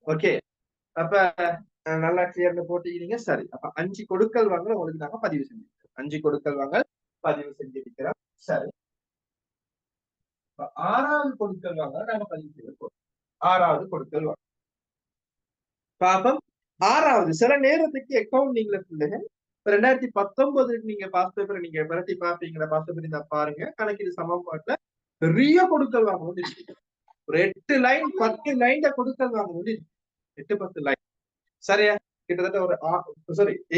ஓகே. அப்ப நல்லா கிளியர்ல போட்டிக்கிறீங்க. சரி, அப்ப 5 கொடுக்கல் வாங்கல் உங்களுக்கு நாங்க பதிவு செஞ்சிருக்கோம். 5 கொடுக்கல் வாங்கல் பதிவு செஞ்சிருக்கிறோம். சரி, 6வது கொடுக்கல் வாங்கல் நாங்க பதிவு செய்ய போறோம். 6வது கொடுக்கல் வாங்கல் பாப்போம். 6வது சில நேரத்துக்கு அக்கௌண்டிங்ல பிள்ளைங்க 2019 நீங்க பாஸ் பேப்பர் நீங்க விரட்டி பாப்பீங்களா, பாஸ் பேப்பர் இருந்தா பாருங்க. கணக்கீடு சமன்பாட்டுல பெரிய கொடுக்கல் வாங்க முடியும். ஒரு 8 லைன் 10 லைன் கொடுக்கல் வாங்க முடியும். 8-10 லைன். சரியா? கிட்டத்தட்ட ஒரு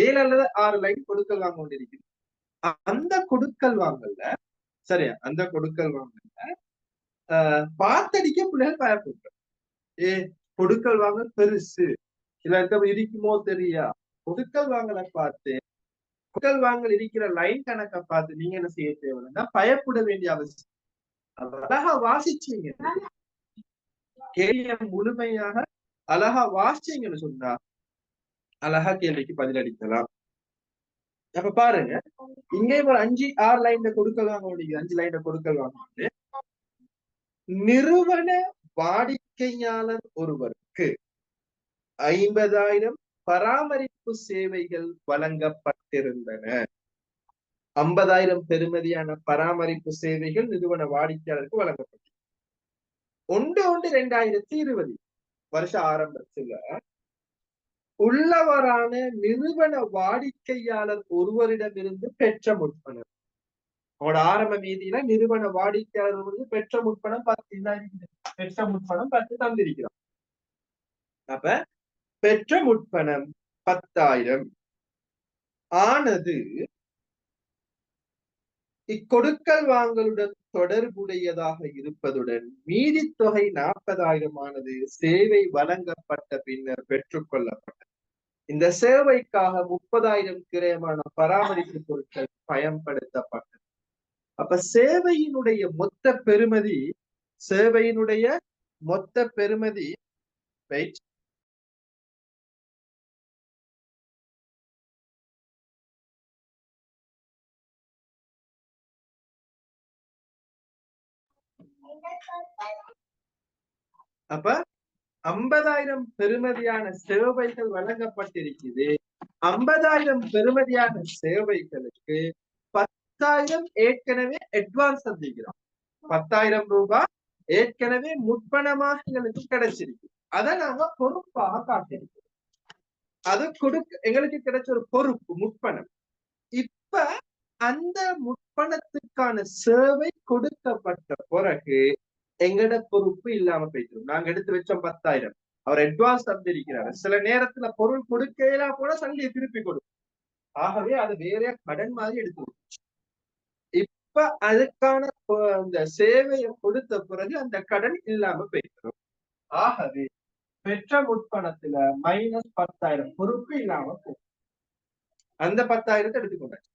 7 அல்லது 6 லைன் கொடுக்கல் வாங்க கொண்டிருக்குது. அந்த கொடுக்கல் வாங்கல்ல, சரியா, அந்த கொடுக்கல் வாங்கல்ல பார்த்தடிக்க பிள்ளைகள் பயப்படுற கொடுக்கல் வாங்கல் பெருசு இல்ல இருக்குமோ தெரியா, கொடுக்கல் வாங்கலை பார்த்து கொடுக்கல் வாங்கல் இருக்கிற லைன் கணக்கை பார்த்து நீங்க என்ன செய்ய தேவைன்னா பயப்பட வேண்டிய அவசியம். அழகா வாசிச்சீங்க, கேள்வியை முழுமையாக அழகா வாசிச்சீங்கன்னு சொன்னா அழகா கேள்விக்கு பதிலளிக்கலாம். அப்ப பாருங்க, இங்கே ஒரு 5-6 லைன்ல கொடுக்கல் வாங்க முடியுது. 5 லைன்ல கொடுக்கல் வாங்க நிறுவன வாடிக்கையாளர் ஒருவருக்கு 50,000 பராமரிப்பு சேவைகள் வழங்கப்பட்டிருந்தன. 50,000 பெறுமதியான பராமரிப்பு சேவைகள் நிறுவன வாடிக்கையாளருக்கு வழங்கப்பட்டது. 1/1/2020 வருஷ ஆரம்பத்துல உள்ளவரான நிறுவன வாடிக்கையாளர் ஒருவரிடமிருந்து பெற்ற முற்பணம். அவனோட ஆரம்ப மீதியில நிறுவன வாடிக்கையாளர் வந்து பெற்ற முற்பணம் 10 பெற்ற முற்பணம் 10 தந்திருக்கிறான். அப்ப பெற்ற முற்பணம் 10,000 ஆனது இக்கொடுக்கல் வாங்கலுடன் தொடர்புடையதாக இருப்பதுடன் மீதி தொகை 40,000 ஆனது சேவை வழங்கப்பட்ட பின்னர் பெற்றுக் கொள்ளப்பட்டது. இந்த சேவைக்காக 30,000 கிரயமான பராமரிப்பு பொருட்கள் பயன்படுத்தப்பட்டது. அப்ப சேவையினுடைய மொத்த பெறுமதி அப்ப 50,000 பெறுமதியான சேவைகள் வழங்கப்பட்டிருக்குது. 50,000 பெறுமதியான சேவைகளுக்கு 10,000 ஏற்கனவே அட்வான்ஸ் தந்திருக்கிறோம். 10,000 ரூபாய் ஏற்கனவே முற்பணமாக எங்களுக்கு கிடைச்சிருக்கு. அதை நாங்க பொறுப்பாக காட்டிருக்கோம். அது எங்களுக்கு கிடைச்ச ஒரு பொறுப்பு முற்பணம். இப்ப அந்த முற்பணத்துக்கான சேவை கொடுக்கப்பட்ட பிறகு எங்கட பொறுப்பு இல்லாம போயிட்டு நாங்க எடுத்து வச்சோம் 10,000. அவர் அட்வான்ஸ் தந்திருக்கிறார். சில நேரத்துல பொருள் கொடுக்கையில கூட சந்தையை திருப்பி கொடுக்கும். ஆகவே அது வேற கடன் மாதிரி எடுத்து. இப்ப அதுக்கான அந்த சேவையை கொடுத்த பிறகு அந்த கடன் இல்லாம போயிடும். ஆகவே பெற்ற முற்பணத்துல -10,000 பொறுப்பு இல்லாம போகும். அந்த 10,000 எடுத்துக்கொண்டாச்சு.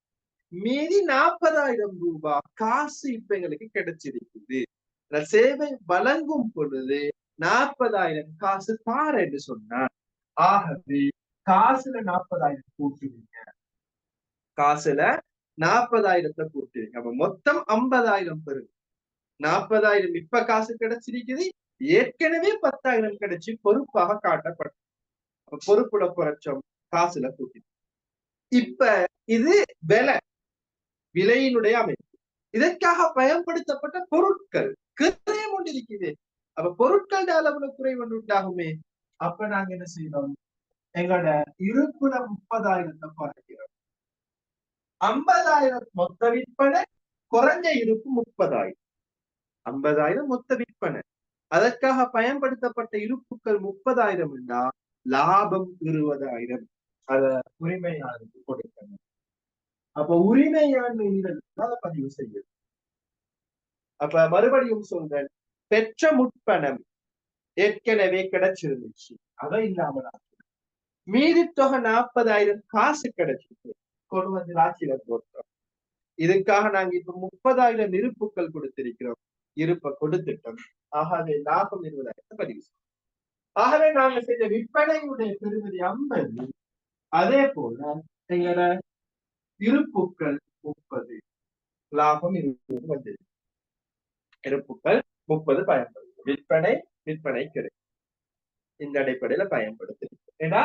மீதி 40,000 ரூபாய் காசு இப்ப எங்களுக்கு கிடைச்சிருக்குது. சேவை வழங்கும் பொழுது 40,000 காசு தார் என்று சொன்னார். ஆகவே காசுல 40,000 கூட்டுவீங்க. காசுல 40,000 கூட்டுவீங்க. அப்ப மொத்தம் 50,000 பெறும். 40,000 இப்ப காசு கிடைச்சிருக்குது. ஏற்கனவே 10,000 கிடைச்சி பொறுப்பாக காட்டப்படும். பொறுப்புல குறைச்சோம், காசுல கூட்டி. இப்ப இது விலையினுடைய அமைப்பு. இதற்காக பயன்படுத்தப்பட்ட பொருட்கள் கிரயம் கொண்டிருக்குது. அப்ப பொருட்கள் அளவுல குறைவு உண்டாகுமே. அப்ப நாங்க என்ன செய்யறோம்? எங்களோட இருப்புல 30,000 குறைக்கிறோம். 50,000 மொத்த விற்பனை, குறைஞ்ச இருப்பு 30,000. 50,000 மொத்த விற்பனை. அதற்காக பயன்படுத்தப்பட்ட இருப்புகள் 30,000 என்றா லாபம் 20,000. அத உரிமையாளருக்கு கொடுக்கணும். அப்ப உரிமையாளர் பதிவு செய்யும். அப்ப மறுபடியும் சொல்றேன், பெற்ற முற்பணம் ஏற்கனவே கிடைச்சிருந்துச்சு, அதை இல்லாம மீதி தொகை 40,000 காசு கிடைச்சிருக்கு, கொண்டு வந்து ராசியில போட்டோம். இதுக்காக நாங்க இப்ப 30,000 இருப்புகள் கொடுத்திருக்கிறோம். இருப்பை கொடுத்துட்டோம். ஆகவே லாபம் 20,000 பதிவு செய்யும். ஆகவே நாங்க செஞ்ச விற்பனையுடைய பெறுமதி 50. அதே போல எங்களோட இருப்புக்கள் 30, லாபம் 20 வந்தது. இருப்புக்கள் 30 பயன்படுத்தும். விற்பனை கிடைக்கும். இந்த அடிப்படையில பயன்படுத்து. ஏன்னா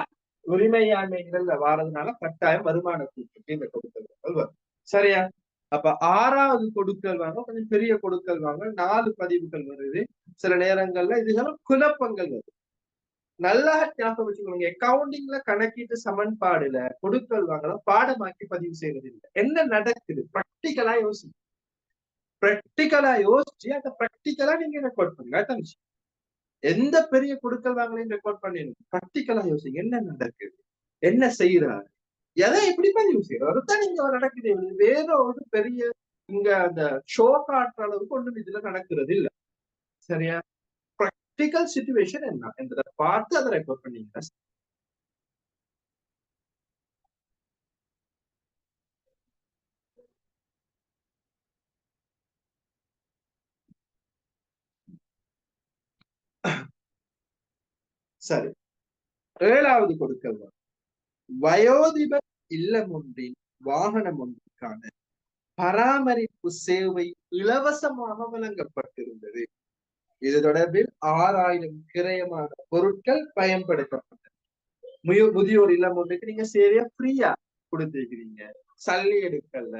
உரிமையாண்மைகள்ல வாரதுனால கட்டாயம் வருமான கூட்டுக்கு இந்த கொடுக்கல் வரும். சரியா? அப்ப 6வது கொடுக்கல் வாங்க கொஞ்சம் பெரிய கொடுக்கல் வாங்க 4 பதிவுகள் வருது. சில நேரங்கள்ல இதுகளும் குழப்பங்கள் வருது. நல்லா ஞாபகம் வச்சுக்கோங்க. அக்கவுண்டிங்ல கணக்கீட்டு சமன்பாடுல கொடுக்கல் வாங்கல பாடமாக்கி பதிவு செய்யறது இல்லை. என்ன நடக்குது பிராக்டிக்கலா யோசிச்சு அந்த பிராக்டிக்கலா நீங்க ரெக்கார்ட் பண்ணுங்க. எந்த பெரிய கொடுக்கல் வாங்கலையும் ரெக்கார்ட் பண்ணிடணும். பிராக்டிக்கலா யோசிங்க. என்ன நடக்குது, என்ன செய்யறாரு, எதை எப்படி பதிவு செய்யறாரு தான் நீங்க நடக்குது. வேற ஒரு பெரிய இங்க அந்த ஷோ காட்டுற அளவுக்கு ஒன்றும் இதுல நடக்கிறது இல்ல. சரியா? பிராக்டிக்கல் சிச்சுவேஷன் என்ன என்றதை பார்த்து அதை ரெக்கார்ட் பண்ணீங்க. சரி, 7வது கொடுக்கல் வயோதிபர் இல்லம் ஒன்றின் வாகனம் ஒன்றுக்கான பராமரிப்பு சேவை இலவசமாக வழங்கப்பட்டிருந்தது. இது தொடர்பில் 6,000 கிரயமான பொருட்கள் பயன்படுத்தப்பட்டது. முதியோர் இல்லம் ஒன்றுக்கு நீங்க சேவையா ஃப்ரீயா கொடுத்திருக்கிறீங்க. சல்லி எடுக்கல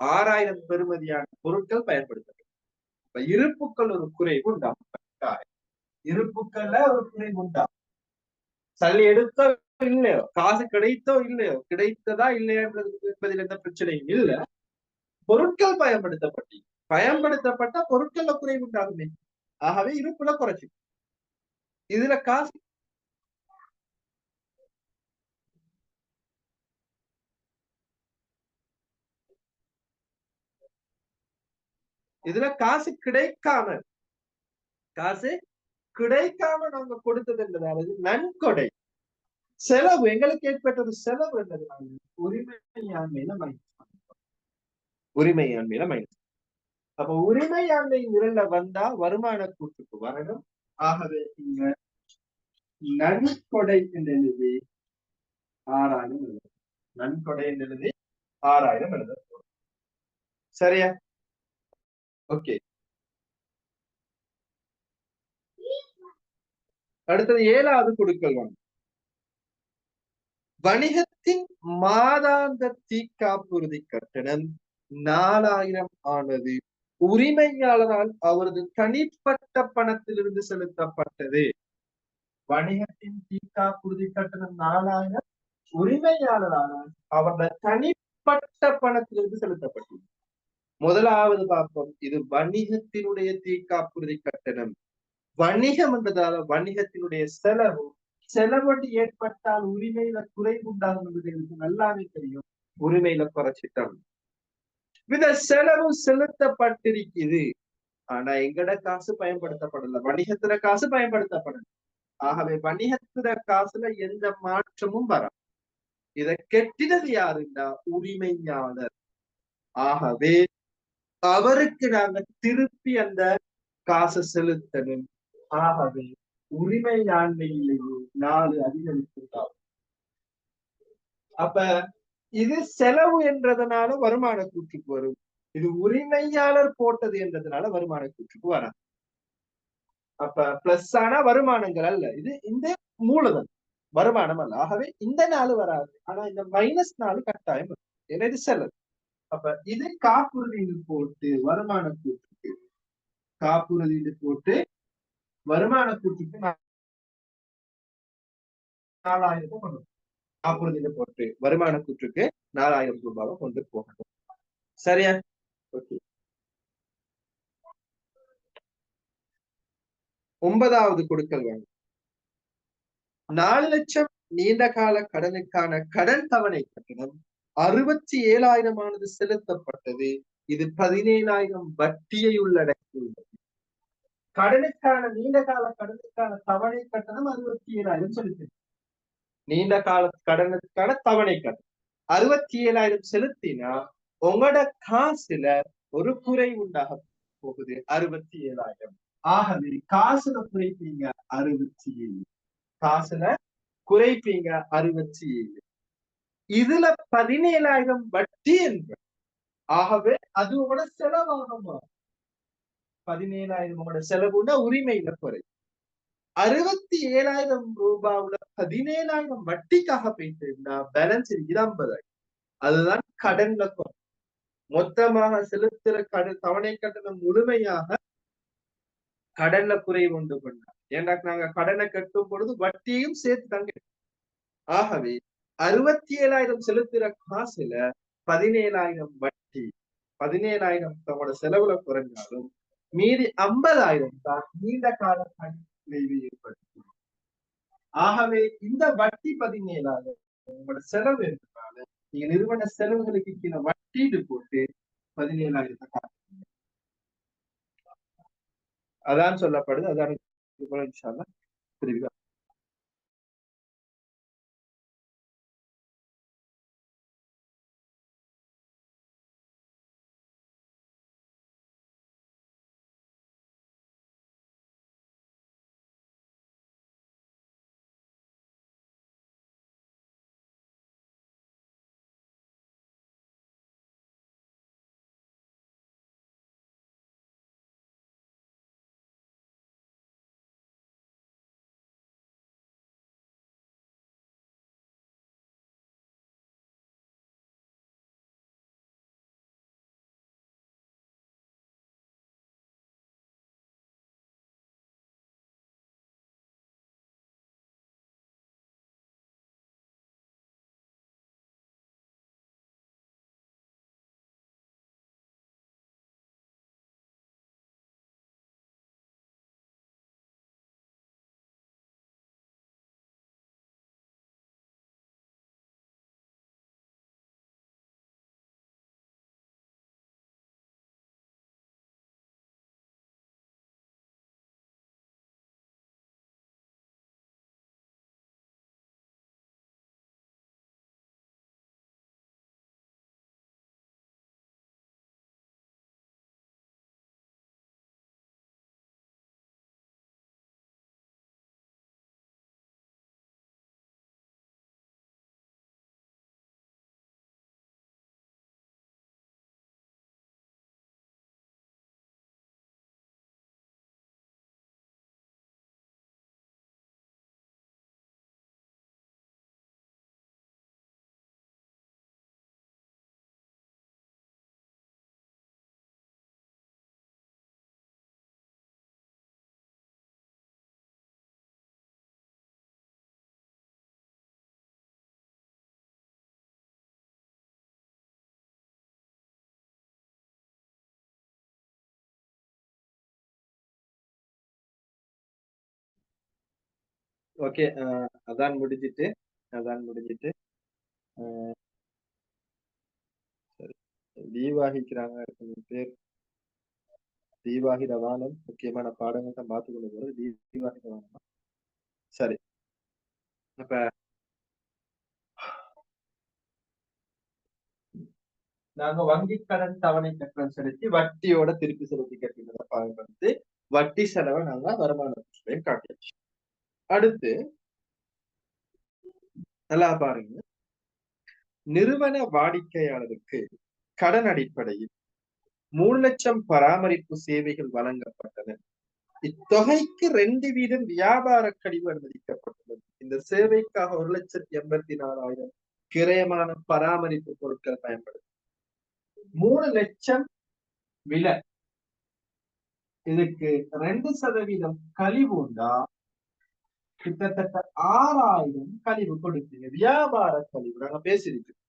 6,000 பெறுமதியான பொருட்கள் பயன்படுத்தப்பட்டது. இருப்புக்கள் ஒரு குறைவு உண்டாகும். இருப்புக்கள்ல ஒரு குறைவு உண்டாகும். சல்லி எடுக்க இல்லையோ, காசு கிடைத்தோ இல்லையோ, கிடைத்ததா இல்லையான்றது என்பதில் எந்த பிரச்சனையும் இல்ல. பொருட்கள் பயன்படுத்தப்பட்ட பொருட்கள்ல குறைவு உண்டாகுமே. ஆகவே இருப்புல குறைச்சு. இதுல காசு இதுல காசு கிடைக்காம நாங்க கொடுத்தது என்பதாவது நன்கொடை. செலவு எங்களுக்கு ஏற்பட்ட ஒரு செலவு என்றதுனால உரிமையாண்மையில மைனஸ். உரிமையாண்மையில மைனஸ். அப்ப உரிமையாண்மை நிரல்ல வந்தா வருமான கூட்டுக்கு வரணும். ஆகவே இங்க நன்கொடை என்று எழுதி 6000 எழுத. நன்கொடை என்று எழுதி 6000 எழுத. சரியா? ஓகே. அடுத்தது 7வது கொடுக்கல் வாங்க. வணிகத்தின் மாதாந்த தீக்காப்புறுதி கட்டணம் 4000 ஆனது உரிமையாளரால் அவரது தனிப்பட்ட பணத்திலிருந்து செலுத்தப்பட்டது. வணிகத்தின் தீக்காப்புறுதி கட்டணம் 4000 உரிமையாளரால் அவரது தனிப்பட்ட பணத்திலிருந்து செலுத்தப்பட்டது. முதலாவது பார்ப்போம், இது வணிகத்தினுடைய தீக்காப்புறுதி கட்டணம். வணிகம் என்பதால வணிகத்தினுடைய செலவு ஏற்பட்டால் உரிமையில குறைவு உண்டாகும் என்பது எனக்கு நல்லாவே தெரியும். உரிமையில குறைச்சிட்டோம். இந்த செலவு செலுத்தப்பட்டிருக்குது. ஆனா எங்கட காசு பயன்படுத்தப்படல, வணிகத்துல காசு பயன்படுத்தப்படல. ஆகவே வணிகத்துல காசுல எந்த மாற்றமும் வராது. இதை கெட்டினது யாருன்னா உரிமையாளர். ஆகவே அவருக்கு நாங்க திருப்பி அந்த காசை செலுத்தணும். ஆகவே உரிமையாண்மையிலேயே 4 அதிகரித்திருந்தார். அப்ப இது செலவு என்றதுனால வருமான கூற்றுக்கு வரும். இது உரிமையாளர் போட்டது என்றதுனால வருமான கூற்றுக்கு வராது. அப்ப பிளஸ் ஆனா வருமானங்கள் அல்ல, இது இந்த மூலதனம் வருமானம் அல்ல. ஆகவே இந்த 4 வராது. ஆனா இந்த -4 கட்டாயம் வரும். ஏன்னா இது செலவு. அப்ப இது காப்புறுதியில் போட்டு வருமான கூற்றுக்கு, காப்புறுதியில் போட்டு வருமான கூற்றுக்கு 4000 கொண்டு, காப்புறுதியில போட்டு வருமான கூற்றுக்கு 4000 ரூபாவை கொண்டு போகணும். சரியா? ஓகே. 9வது கொடுக்கல் வாங்கல். 4 லட்சம் நீண்ட கால கடனுக்கான கடன் தவணை கட்டணம் 67,000 ஆனது செலுத்தப்பட்டது. இது 17,000 வட்டியை உள்ளடக்கியுள்ளது. நீண்ட கால கடனுக்கான தவணை கட்டணம் 67,000 செலுத்தி, நீண்ட கால கடனுக்கான தவணை கட்டணம் 67,000 செலுத்தினா உங்களோட காசுல ஒரு குறை உண்டாக போகுது 67,000. ஆகவே காசுல குறைப்பீங்க 67, காசுல குறைப்பீங்க 67. இதுல 17,000 வட்டி என்பது. ஆகவே அது உங்களோட செலவாகும். 17,000 உங்களோட செலவுனா உரிமையில குறை. 67,000 ரூபாவுல 17,000 வட்டிக்காக போயிட்டு பேலன்ஸ் 50,000. அதுதான் கடன்ல குறை. மொத்தமாக செலுத்துற கடன் தவணை கட்டணம் முழுமையாக கடன்ல குறைவு உண்டு பண்ணார். ஏன்னா நாங்க கடனை கட்டும் பொழுது வட்டியும் சேர்த்து தாங்க. ஆகவே 67,000 செலுத்துற காசுல 17,000 வட்டி, 17,000 தன்னோட செலவுல குறைஞ்சாலும் மீதி 50,000 தான் நீண்ட கால குறைவு ஏற்படுத்தும். ஆகவே இந்த வட்டி 17,000 உங்களோட செலவு என்றால நீங்க நிறுவன செலவுகளுக்கு கீழே வட்டிட்டு போட்டு 17,000 அதான் சொல்லப்படுது. அதான் புரியுதா? ஓகே. அதான் முடிஞ்சிட்டு அதான் முடிஞ்சிட்டு சரி. தீவாகிக்கிறாங்க பேர். தீவாகி ரவானம் முக்கியமான பாடங்கள் தான் பார்த்து கொண்டு போறது. தீவாகி ரவானம். சரி. இப்ப நாங்க வங்கி கடன் தவணை கட்டணம் செலுத்தி வட்டியோட திருப்பி செலுத்தி கட்டினதை பயன்படுத்தி வட்டி செலவை நாங்க வருமானத்தையும் காட்டியாச்சு. அடுத்து நல்லா பாருங்க. நிறுவன வாடிக்கையாளருக்கு கடன் அடிப்படையில் 3 லட்சம் பராமரிப்பு சேவைகள் வழங்கப்பட்டன. இத்தொகைக்கு 2% வியாபார கழிவு அனுமதிக்கப்பட்டுள்ளது. இந்த சேவைக்காக 1,84,000 கிரயமான பராமரிப்பு பொருட்கள் பயன்படுது. 3 லட்சம் விலை. இதுக்கு 2% கழிவு உண்டா? கிட்டத்தட்ட 6,000 கழிவு கொடுத்தீங்க. வியாபார கழிவு நாங்க பேசியிருக்கோம்.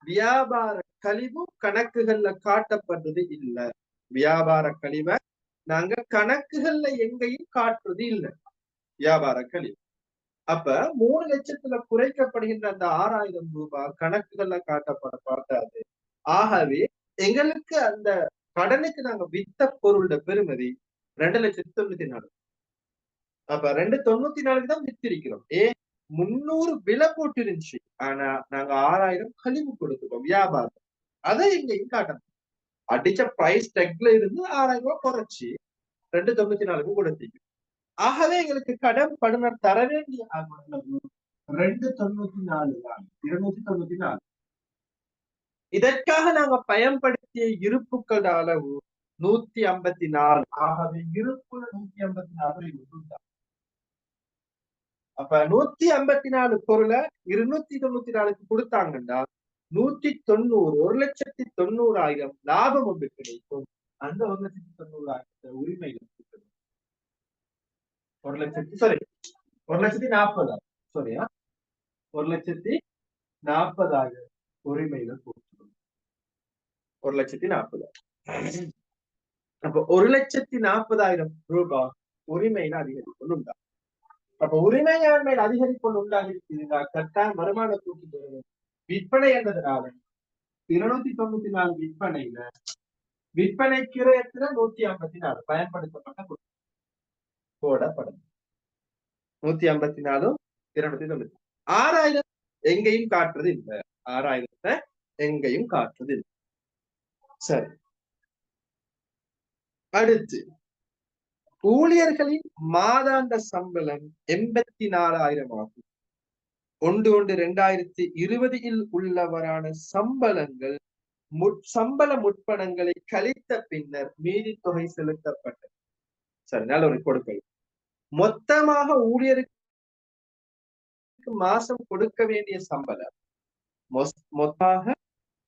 வியாபார கழிவு கணக்குகள்ல காட்டப்பட்டது இல்ல. வியாபார கழிவை நாங்க கணக்குகள்ல எங்கேயும் காட்டுறது இல்லை. வியாபார கழிவு. அப்ப 3 லட்சத்துல குறைக்கப்படுகின்ற அந்த 6,000 ரூபாய் கணக்குகள்ல காட்டப்பட பார்த்தாது. ஆகவே எங்களுக்கு அந்த கடனுக்கு நாங்க வித்த பொருளோட பெருமதி 2,94,000. அப்ப 2,94 தான் வித்திருக்கிறோம். 300 விலை போட்டு இருந்துச்சு. ஆனா நாங்க 6,000 கழிவு கொடுத்துட்டோம் வியாபாரம். அதை எங்கேயும் காட்டணும். அடிச்ச பிரைஸ் டெக்ல இருந்து 6,000 ரூபாய் குறைச்சி 2,94 கொடுத்தீங்க. ஆகவே எங்களுக்கு கடன் படுனர் தர வேண்டிய 294 தான். 294. இதற்காக நாங்க பயன்படுத்திய இருப்புக்கள் அளவு 154. ஆகவே இருப்புல 154 அப்ப 154 பொருளை 294க்கு கொடுத்தாங்கன்னா 190 1,90,000 லாபம் ஒன்று கிடைக்கும். அந்த 1,90,000 உரிமைகள் 1,40,000 சரியா 1,40,000 உரிமைகள் கொடுத்துடும். 1,40,000. அப்ப 1,40,000 ரூபாய் உரிமையில அதிகரிப்பு உண்டா? அப்ப உரிமையாண்மையில் அதிகரிப்பு உண்டாகிருக்குதுன்னா கட்டாயம் வருமான கூட்டி விற்பனை என்றதுனால 294 விற்பனையில விற்பனை கிரயத்துல 154 பயன்படுத்தப்பட்ட போடப்படும். 154 290. 6,000 எங்கேயும் காட்டுறது இல்லை. 6,000 எங்கேயும் காட்டுறது இல்லை. சரி. அடுத்து ஊழியர்களின் மாதாந்த சம்பளம் 84,000 ஆகும். 1/1/2020 உள்ளவரான சம்பளங்கள் சம்பள முற்பணங்களை கழித்த பின்னர் மீதி தொகை செலுத்தப்பட்டது. சரி, நல்ல ஒரு கொடுக்கல். மொத்தமாக ஊழியருக்கு மாசம் கொடுக்க வேண்டிய சம்பளம் மொத்தமாக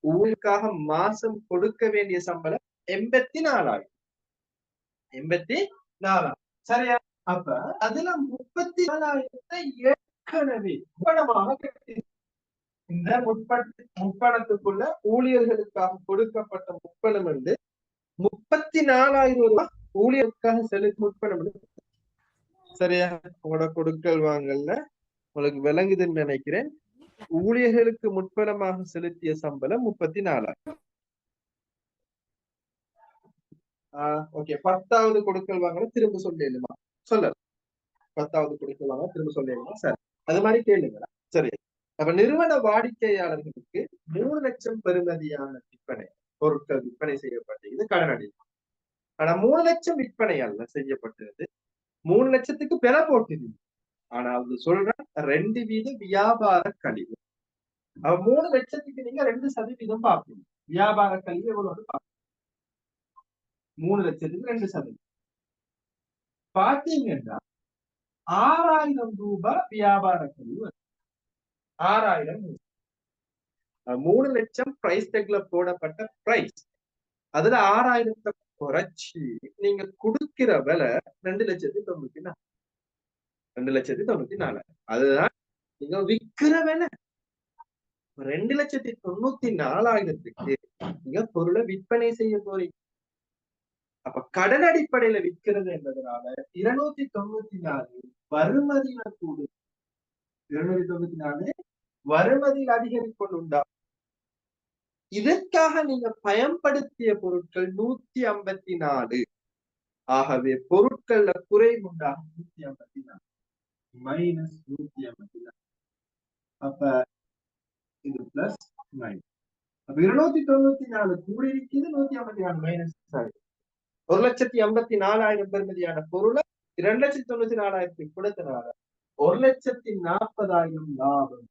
ஊழியருக்காக மாசம் கொடுக்க வேண்டிய சம்பளம் 84,000. 84,000 சரியா? அப்ப அதுல 34,000 ஏற்கனவே முப்பணமாக இந்த முப்பணத்துக்குள்ள ஊழியர்களுக்காக கொடுக்கப்பட்ட முப்பணம் வந்து 34,000 ரூபாய் ஊழியருக்காக செலுத்தி முற்பணம். சரியா? உங்களோட கொடுக்கல் வாங்கல்ல உங்களுக்கு விளங்குதுன்னு நினைக்கிறேன். ஊழியர்களுக்கு முற்பணமாக செலுத்திய சம்பளம் 34,000. ஓகே. 10வது கொடுக்கல் வாங்கல திரும்ப சொல்லிடுமா? சொல்ல 10வது கொடுக்கல் வாங்க திரும்ப சொல்லிடுமா? சரி, அது மாதிரி கேளுங்களா? சரி. அப்ப நிறுவன வாடிக்கையாளர்களுக்கு 3 லட்சம் பெறுமதியான விற்பனை பொருட்கள் விற்பனை செய்யப்பட்டது கடன் அடி. ஆனா 3 லட்சம் விற்பனை அல்ல செய்யப்பட்டது. 3 லட்சத்துக்கு பெற போட்டது. ஆனா அது சொல்ற 2% வியாபார கழிவு. 3 லட்சத்துக்கு நீங்க 2% பார்ப்பீங்க. வியாபார கழிவு எவ்வளவு? 3 லட்சத்துக்கு 2% பாத்தீங்கன்னா 6,000 ரூபாய் வியாபார கழிவு. 6,000. 3 லட்சம் பிரைஸ் டேக்ல போடப்பட்ட பிரைஸ். அதுல 6,000 குறைச்சி நீங்க கொடுக்கிற விலை 2,94,000. 2,94,000. அதுதான் நீங்க விற்கிற விலை. 2,94,000க்கு நீங்க பொருளை விற்பனை செய்ய போறீங்க. அப்ப கடன் அடிப்படையில விற்கிறது என்பதனால 294 வருமதியில கூடு 294 வருமதியில் அதிகரிக்கொண்டுண்டா. இதற்காக நீங்க பயன்படுத்திய பொருட்கள் 154. ஆகவே பொருட்கள்ல குறைவுண்டாக 154 மைனஸ் 154. அப்ப இது பிளஸ் மைனஸ். அப்ப 294 கூடி இருக்குது, 154 மைனஸ். 1,84,000 பெறுமதியான பொருளை 2,94,000 கொடுத்தனால 1,40,000 லாபம்.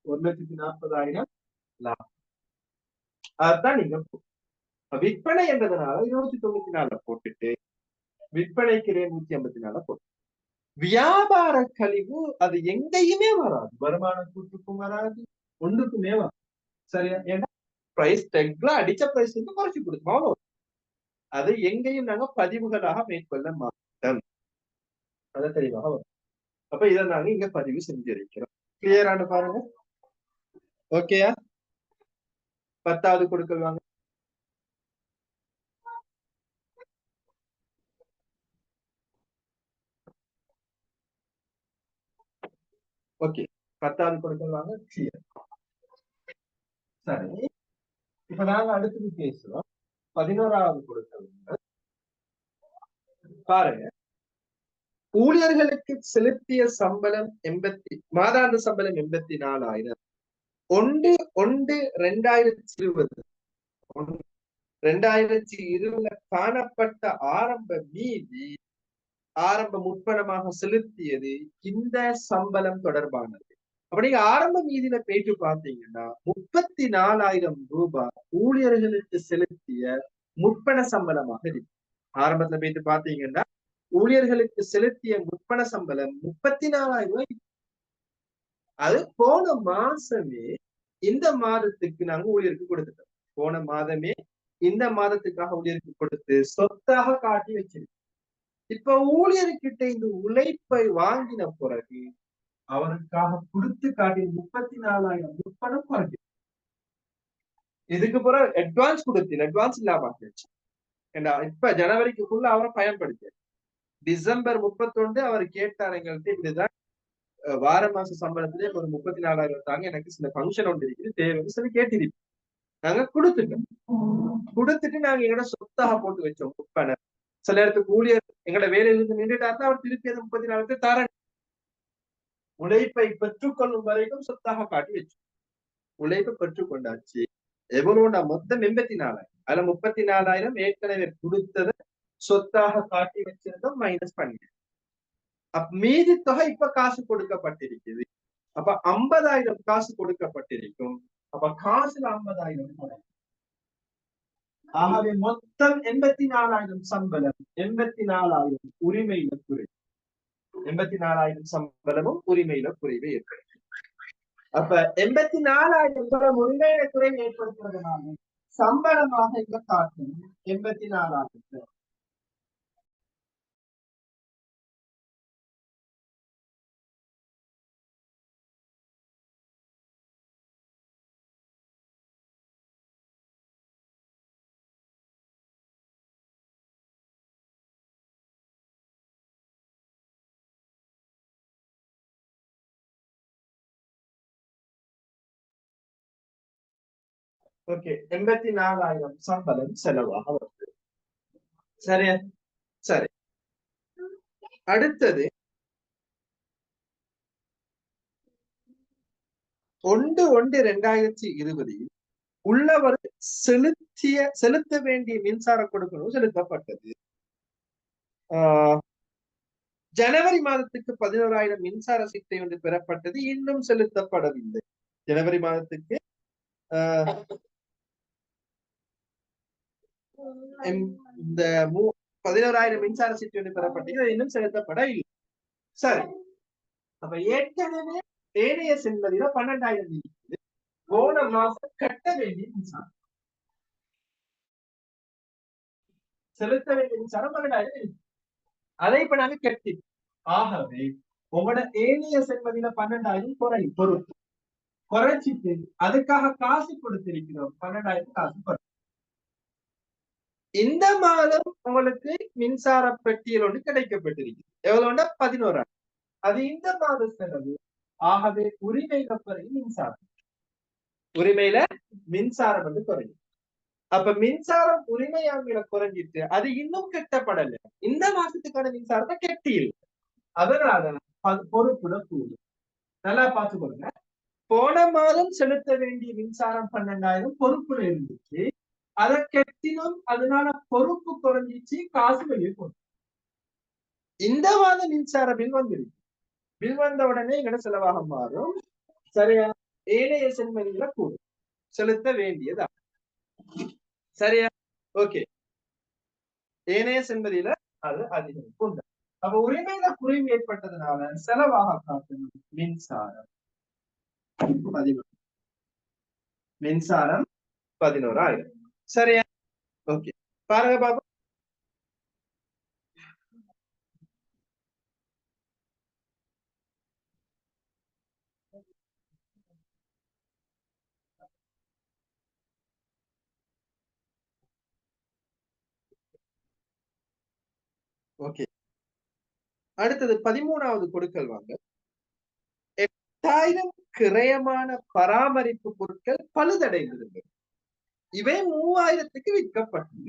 1,40,000 லாபம். அதுதான் நீங்க விற்பனை என்றதுனால 294 போட்டுட்டு விற்பனைக்கு 154 போட்டு. வியாபார கழிவு அது எங்கேயுமே வராது, வருமான கூட்டுக்கும் வராது, ஒன்றுக்குமே வராது. சரியா? ஏன்னா பிரைஸ் டேக்ல அடிச்ச பிரைஸ் வந்து குறைச்சு கொடுக்கும். அது எங்கேயும் நாங்க பதிவுகளாக மேற்கொள்ள மாட்டோம். அதை தெளிவாக வரும். அப்ப இதை நாங்க இங்க பதிவு செஞ்சிருக்கிறோம். கிளியரான பாருங்க. ஓகேயா? 10வது கொடுக்கல் வாங்க. ஓகே, 10வது கொடுக்கல் வாங்க. கிளியர். சரி, இப்ப நாங்க அடுத்தது பேசுறோம் 11வது கொடுக்கல் வாங்க. பாருங்க, ஊழியர்களுக்கு செலுத்திய சம்பளம் மாதாந்த சம்பளம் 84,000. 1/1/2020 காணப்பட்ட ஆரம்ப மீதி ஆரம்ப முற்பணமாக செலுத்தியது இந்த சம்பளம் தொடர்பானது. அப்ப நீங்க ஆரம்ப மீதியில போயிட்டு பாத்தீங்கன்னா 34,000 ரூபாய் ஊழியர்களுக்கு செலுத்திய முற்பண சம்பளமாக இருக்கு. ஆரம்பத்துல போயிட்டு பாத்தீங்கன்னா ஊழியர்களுக்கு செலுத்திய முற்பண சம்பளம் 34,000 ரூபாய். அது போன மாசமே இந்த மாதத்துக்கு நாங்க ஊழியருக்கு கொடுத்துட்டோம். போன மாதமே இந்த மாதத்துக்காக ஊழியருக்கு கொடுத்து சொத்தாக காட்டி வச்சிருக்கோம். இப்ப ஊழியர்கிட்ட இந்த உழைப்பை வாங்கின பிறகு அவருக்காக கொடுத்து காட்டி 34,000 முற்பணம் குறைஞ்சு. இதுக்கு பிறகு அட்வான்ஸ் கொடுத்தீங்க, அட்வான்ஸ் இல்லாம ஆச்சு. ஏன்னா இப்ப ஜனவரிக்குள்ள அவரை பயன்படுத்தி டிசம்பர் 31 அவர் கேட்டார் எங்கள்கிட்ட, இதுதான் வார மாச சம்பளத்திலே ஒரு 34,000 தாங்க, எனக்கு சில பங்கன் ஒன்று இருக்குது தேவைன்னு சொல்லி கேட்டிருப்போம். நாங்க கொடுத்துட்டு நாங்க எங்களோட சொத்தாக போட்டு வச்சோம் முற்பணம். சில இடத்துக்கு ஊழியர் எங்களோட வேலையிலிருந்து நின்றுட்டாருன்னா அவர் திருப்பி அந்த 34,000 தர உழைப்பை பெற்றுக்கொள்ளும் வரைக்கும் சொத்தாக காட்டி வச்சோம். உழைப்பை பெற்றுக்கொண்டாச்சு. எவ்வளவு மொத்தம் 84,000. அதுல 34,000 ஏற்கனவே கொடுத்ததை சொத்தாக காட்டி வச்சிருந்தோம், மைனஸ் பண்ணி. அப்ப மீதி தொகை இப்ப காசு கொடுக்கப்பட்டிருக்குது. அப்ப 50,000 காசு கொடுக்கப்பட்டிருக்கும். அப்ப காசுல 50,000. ஆகவே மொத்தம் 84,000 சம்பளம், 84,000 உரிமையில குறைவு. 84,000 சம்பளமும் உரிமையில குறைவு ஏற்படும். அப்ப 84,000 உரிமையில குறைவு ஏற்படுத்துறதுனால சம்பளமாக இங்க காட்டும் 84,000. ஓகே, 84,000 சம்பளம் செலவாக வருது. சரியா? சரி, அடுத்தது 1/1/2020 உள்ளவர் செலுத்த வேண்டிய மின்சார கொடுக்கணும் செலுத்தப்பட்டது. ஜனவரி மாதத்துக்கு 11,000 மின்சார சீட்டை ஒன்று பெறப்பட்டது, இன்னும் செலுத்தப்படவில்லை. ஜனவரி மாதத்துக்கு இந்த 11,000 மின்சார சீட்டு ஒன்று பெறப்பட்டது, இன்னும் செலுத்தப்பட இல்லை. சரி, அப்ப ஏற்கனவே ஏனைய செல்வதில 12,000 இருக்குது. போன மாசம் கட்ட வேண்டிய மின்சாரம், செலுத்த வேண்டிய மின்சாரம் 12,000 இருக்கு. அதை இப்ப நாங்க கட்டி. ஆகவே உங்களோட ஏனைய செல்வதில 12,000 பொருட்கள் குறைச்சிட்டு அதுக்காக காசு கொடுத்திருக்கிறோம். 12,000 காசு குறை. இந்த மாதம் உங்களுக்கு மின்சார பெட்டியல் ஒன்று கிடைக்கப்பட்டிருக்கு. எவ்வளவுன்னா 11,000. அது இந்த மாத செலவு. ஆகவே உரிமையில குறையும் மின்சாரம். உரிமையில மின்சாரம் வந்து குறையும். அப்ப மின்சாரம் உரிமையாங்கில குறைஞ்சிட்டு அது இன்னும் கெட்டப்படல. இந்த மாசத்துக்கான மின்சாரத்தை கெட்டி இல்லை. அதனால அது பொறுப்புல கூடும். நல்லா பார்த்துக்கொள்ளுங்க. போன மாதம் செலுத்த வேண்டிய மின்சாரம் 12,000 பொறுப்புல இருந்துச்சு. அதை கெட்டினோம், அதனால பொறுப்பு குறைஞ்சிச்சு, காசு வெளியே போடும். இந்த மாதம் மின்சார பில் வந்துருக்கு. பில் வந்த உடனே எங்கட செலவாக மாறும். சரியா? ஏனைய செல்வங்களை கூடும், செலுத்த வேண்டியதா. சரியா? ஓகே. ஏனைய செல்வதில அது அதிகரிக்கும். அப்ப உரிமையில குறைவு ஏற்பட்டதுனால செலவாக காட்டணும் மின்சாரம் 11. மின்சாரம் 11,000. சரியா? ஓகே. பாருங்க பாப்பா. ஓகே. அடுத்தது 13வது கொடுக்கல் வாங்க. 8,000 கிரயமான பராமரிப்பு பொருட்கள் பழுதடைந்திருந்தது. இவை 3,000க்கு விற்கப்பட்டது.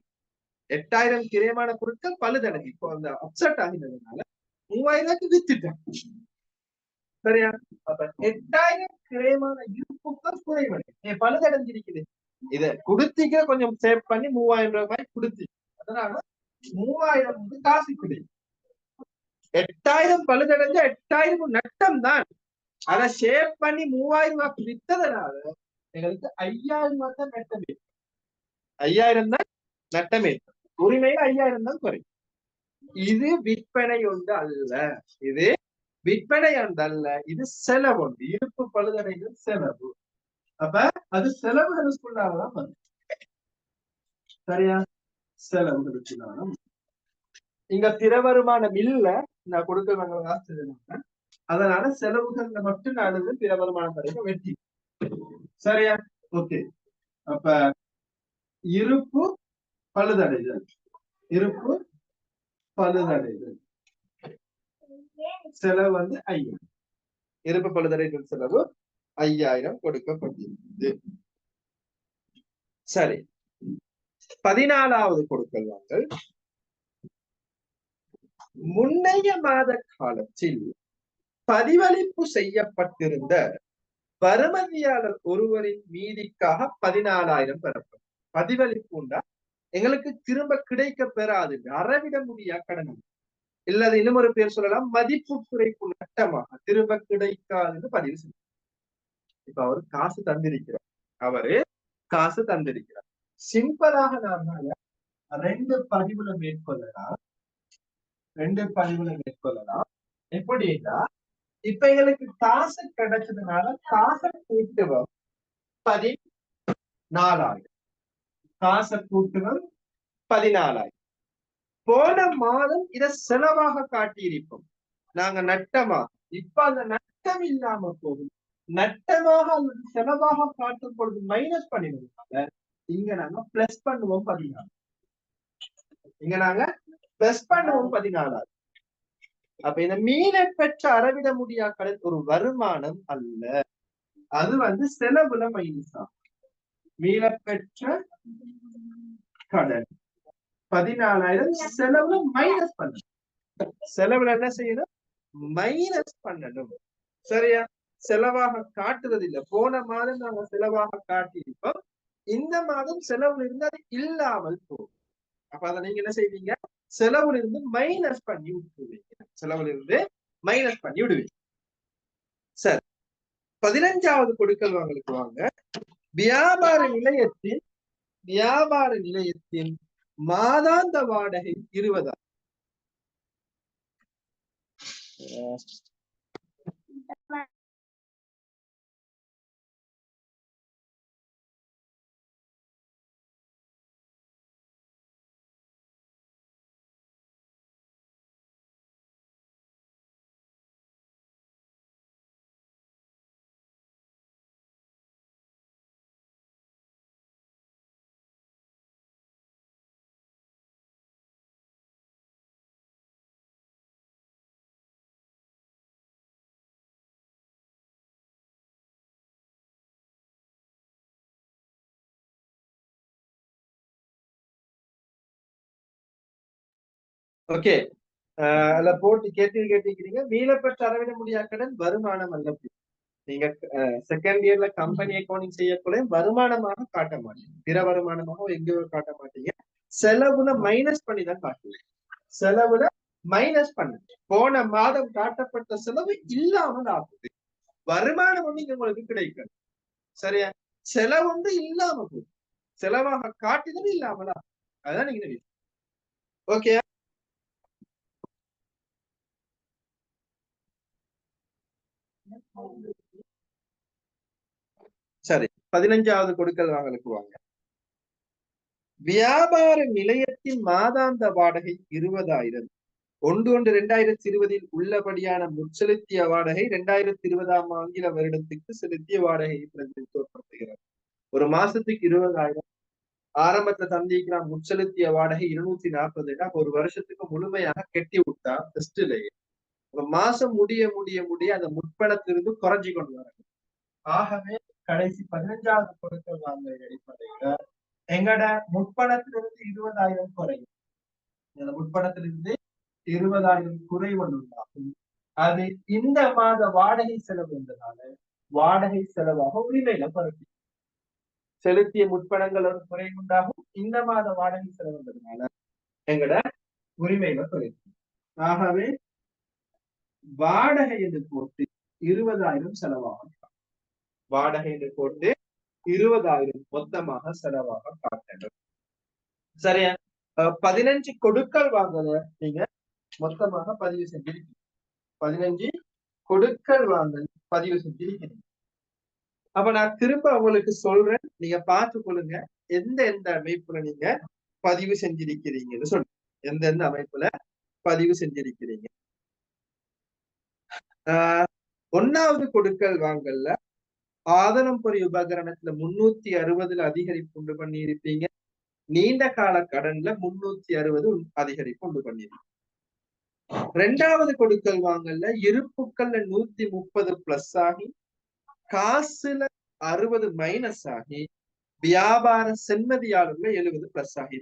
8,000 கிரயமான பொருட்கள் பழுதடைஞ்சு இப்போ அந்த அப்செட் ஆகினதுனால 3,000க்கு வித்துட்டாங்க. சரியா? அப்ப 8,000 கிரயமான இருப்புக்கள் குறைவடை பழுதடைஞ்சிருக்குது. இத குடுத்தீங்க, கொஞ்சம் சேவ் பண்ணி 3,000 ரூபாய் குடுத்தீங்க. அதனால 3,000 வந்து காசு கிடைக்கும். 8,000 பழுதடைஞ்ச 8,000 நட்டம் தான். அதை ஷேப் பண்ணி 3,000 ரூபாய்க்கு வித்ததுனால எங்களுக்கு 5,000 ரூபாய் தான் நட்டம். 5,000 தான் நட்டமே. உரிமையில 5,000 தான் குறையும். இது விற்பனை ஒன்று அல்ல. இது விற்பனை ஒன்று அல்ல. இது செலவு ஒன்று. இருப்பு பழுதடைகள் செலவு. அப்ப அது செலவுகளுக்குள்ளாதான் வரும். சரியா? செலவுகளுக்குள்ளான. இங்க திற வருமானம் இல்ல. நான் கொடுக்க அதனால செலவுகள்ல மட்டும் நான் திற வருமானம் வரைக்கும் வெட்டி. சரியா? ஓகே. அப்ப இருப்பு பழுதடைதல். இருப்பு பழுதடைதல் செலவு வந்து 5,000. இருப்பு பழுதடைதல் செலவு 5,000 கொடுக்கப்பட்டிருக்கிறது. சரி. 14வது கொடுக்கல் வாங்கல். முன்னைய மாத காலத்தில் பதிவளிப்பு செய்யப்பட்டிருந்த வருமதியாளர் ஒருவரின் மீதிக்காக 14,000 பெறப்படும். பதிவளிப்புண்டா எங்களுக்கு திரும்ப கிடைக்க பெறாது, அறவிட முடியா கடன். இல்லது இன்னும் ஒரு பேர் சொல்லலாம், மதிப்பு குறைப்பு நட்டமாக திரும்ப கிடைக்காதுன்னு பதிவு செய்யும். இப்ப அவரு காசு தந்திருக்கிறார். அவரு காசு தந்திருக்கிறார். சிம்பிளாக நாம 2 பதிவுல மேற்கொள்ளலாம். 2 பதிவுல மேற்கொள்ளலாம். எப்படின்னா, இப்ப எங்களுக்கு காசு கிடைச்சதுனால காசை கூட்டுவோம் 14,000. காசை கூட்டுவோம் 14,000. போன மாதம் இத செலவாக காட்டியிருப்போம் நாங்க நட்டமா. இப்ப அந்த நட்டம் இல்லாம போகும். நட்டமாக அல்லது செலவாக காட்டும் பொழுது மைனஸ் பண்ணிடுவோம். இங்க நாங்க பிளஸ் பண்ணுவோம் 14. இங்க நாங்க பிளஸ் பண்ணுவோம் 14. அப்ப இந்த மீனை பெற்ற அறவிட முடியா கடன் ஒரு வருமானம் அல்ல. அது வந்து செலவுல மைனஸ் ஆகும். மீனை பெற்ற கடன் 14,000 செலவுல மைனஸ் பண்ணணும். செலவுல என்ன செய்யணும்? மைனஸ் பண்ணணும். சரியா? செலவாக காட்டுறது இல்லை. போன மாதம் நாங்க செலவாக காட்டியிருப்போம். இந்த மாதம் செலவுல இருந்து அது இல்லாமல் போகும். அப்ப அதை நீங்க என்ன செய்வீங்க? செலவுல இருந்து மைனஸ் பண்ணி விட்டுருவீங்க. செலவுல இருந்து மைனஸ் பண்ணி விடுவீங்க. சரி. 15வது கொடுக்கல் வாங்கலுக்கு வாங்க. வியாபார நிலையத்தின் மாதாந்த வாடகை 20,000. ஓகே. அதுல போட்டு கேட்டிருக்கிறீங்க. மீளப்பெற்ற அளவிட முடியா கடன் வருமானம் அல்ல. நீங்க செகண்ட் இயர்ல கம்பெனி அக்கௌண்டிங் செய்யக்குள்ள வருமானமாக காட்ட மாட்டீங்க, பிற வருமானமாக எங்கேயோ காட்ட மாட்டீங்க, செலவுல மைனஸ் பண்ணி தான் காட்டுவீங்க. செலவுல மைனஸ் பண்ணு. போன மாதம் காட்டப்பட்ட செலவு இல்லாமல் ஆகுது. வருமானம் வந்து இங்க உங்களுக்கு கிடைக்கும். சரியா? செலவு வந்து இல்லாம போகுது. செலவாக காட்டுதல் இல்லாமலா? அதான் நீங்க ஓகே. சரி, 15வது கொடுக்கல் வாங்கலுக்கு வாங்க. வியாபார நிலையத்தின் மாதாந்த வாடகை 20,000. 1/1/2020 உள்ளபடியான முற்செலுத்திய வாடகை 2020 ஆங்கில வருடத்துக்கு செலுத்திய வாடகையை பிரதிநிதித்துவப்படுத்துகிறது. ஒரு மாசத்துக்கு 20,000. ஆரம்பத்துல தந்திக்கிறான். முற்செலுத்திய வாடகை 240. ஒரு வருஷத்துக்கு முழுமையாக கெட்டி விட்டா டெஸ்ட்லயே ஒரு மாசம் முடிய முடிய முடிய அந்த முற்பணத்திலிருந்து குறைஞ்சி கொண்டு வர. ஆகவே கடைசி 15வது கொடுக்கல் வாங்கல் அடிப்படையில எங்கட முற்பணத்திலிருந்து 20,000 குறையும். இந்த முற்பணத்திலிருந்து 20,000 குறைவது உண்டாகும். அது இந்த மாத வாடகை செலவு என்றதால வாடகை செலவாக உரிமையில பரப்பி செலுத்திய முற்பணங்கள் ஒரு குறை உண்டாகும். இந்த மாத வாடகை செலவுன்றதுனால எங்கட உரிமையில குறைக்கும். ஆகவே வாடகை என்று போட்டு 20,000 செலவாகும். வாடகை என்று போட்டு 20,000 மொத்தமாக செலவாக காட்டணும். சரியா? 15 கொடுக்கல் வாங்கல நீங்க மொத்தமாக பதிவு செஞ்சிருக்கீங்க. 15 கொடுக்கல் வாங்கல் பதிவு செஞ்சிருக்கீங்க. அப்ப நான் திரும்ப உங்களுக்கு சொல்றேன், நீங்க பார்த்து கொள்ளுங்க எந்த அமைப்புல நீங்க பதிவு செஞ்சிருக்கிறீங்கன்னு சொல்லுங்க. எந்த அமைப்புல பதிவு செஞ்சிருக்கிறீங்க. 1வது கொடுக்கல் வாங்கல்ல ஆதனம் பொறி உபகரணத்துல 360 அதிகரிப்பு உண்டு பண்ணி இருப்பீங்க. நீண்ட கால கடன்ல 360 அதிகரிப்பு உண்டு பண்ணிருப்பீங்க. 2வது கொடுக்கல் வாங்கல்ல இருப்புக்கள்ல 130 பிளஸ் ஆகி காசுல 60 மைனஸ் ஆகி வியாபார சென்மதியாளர்ல 70 பிளஸ் ஆகி.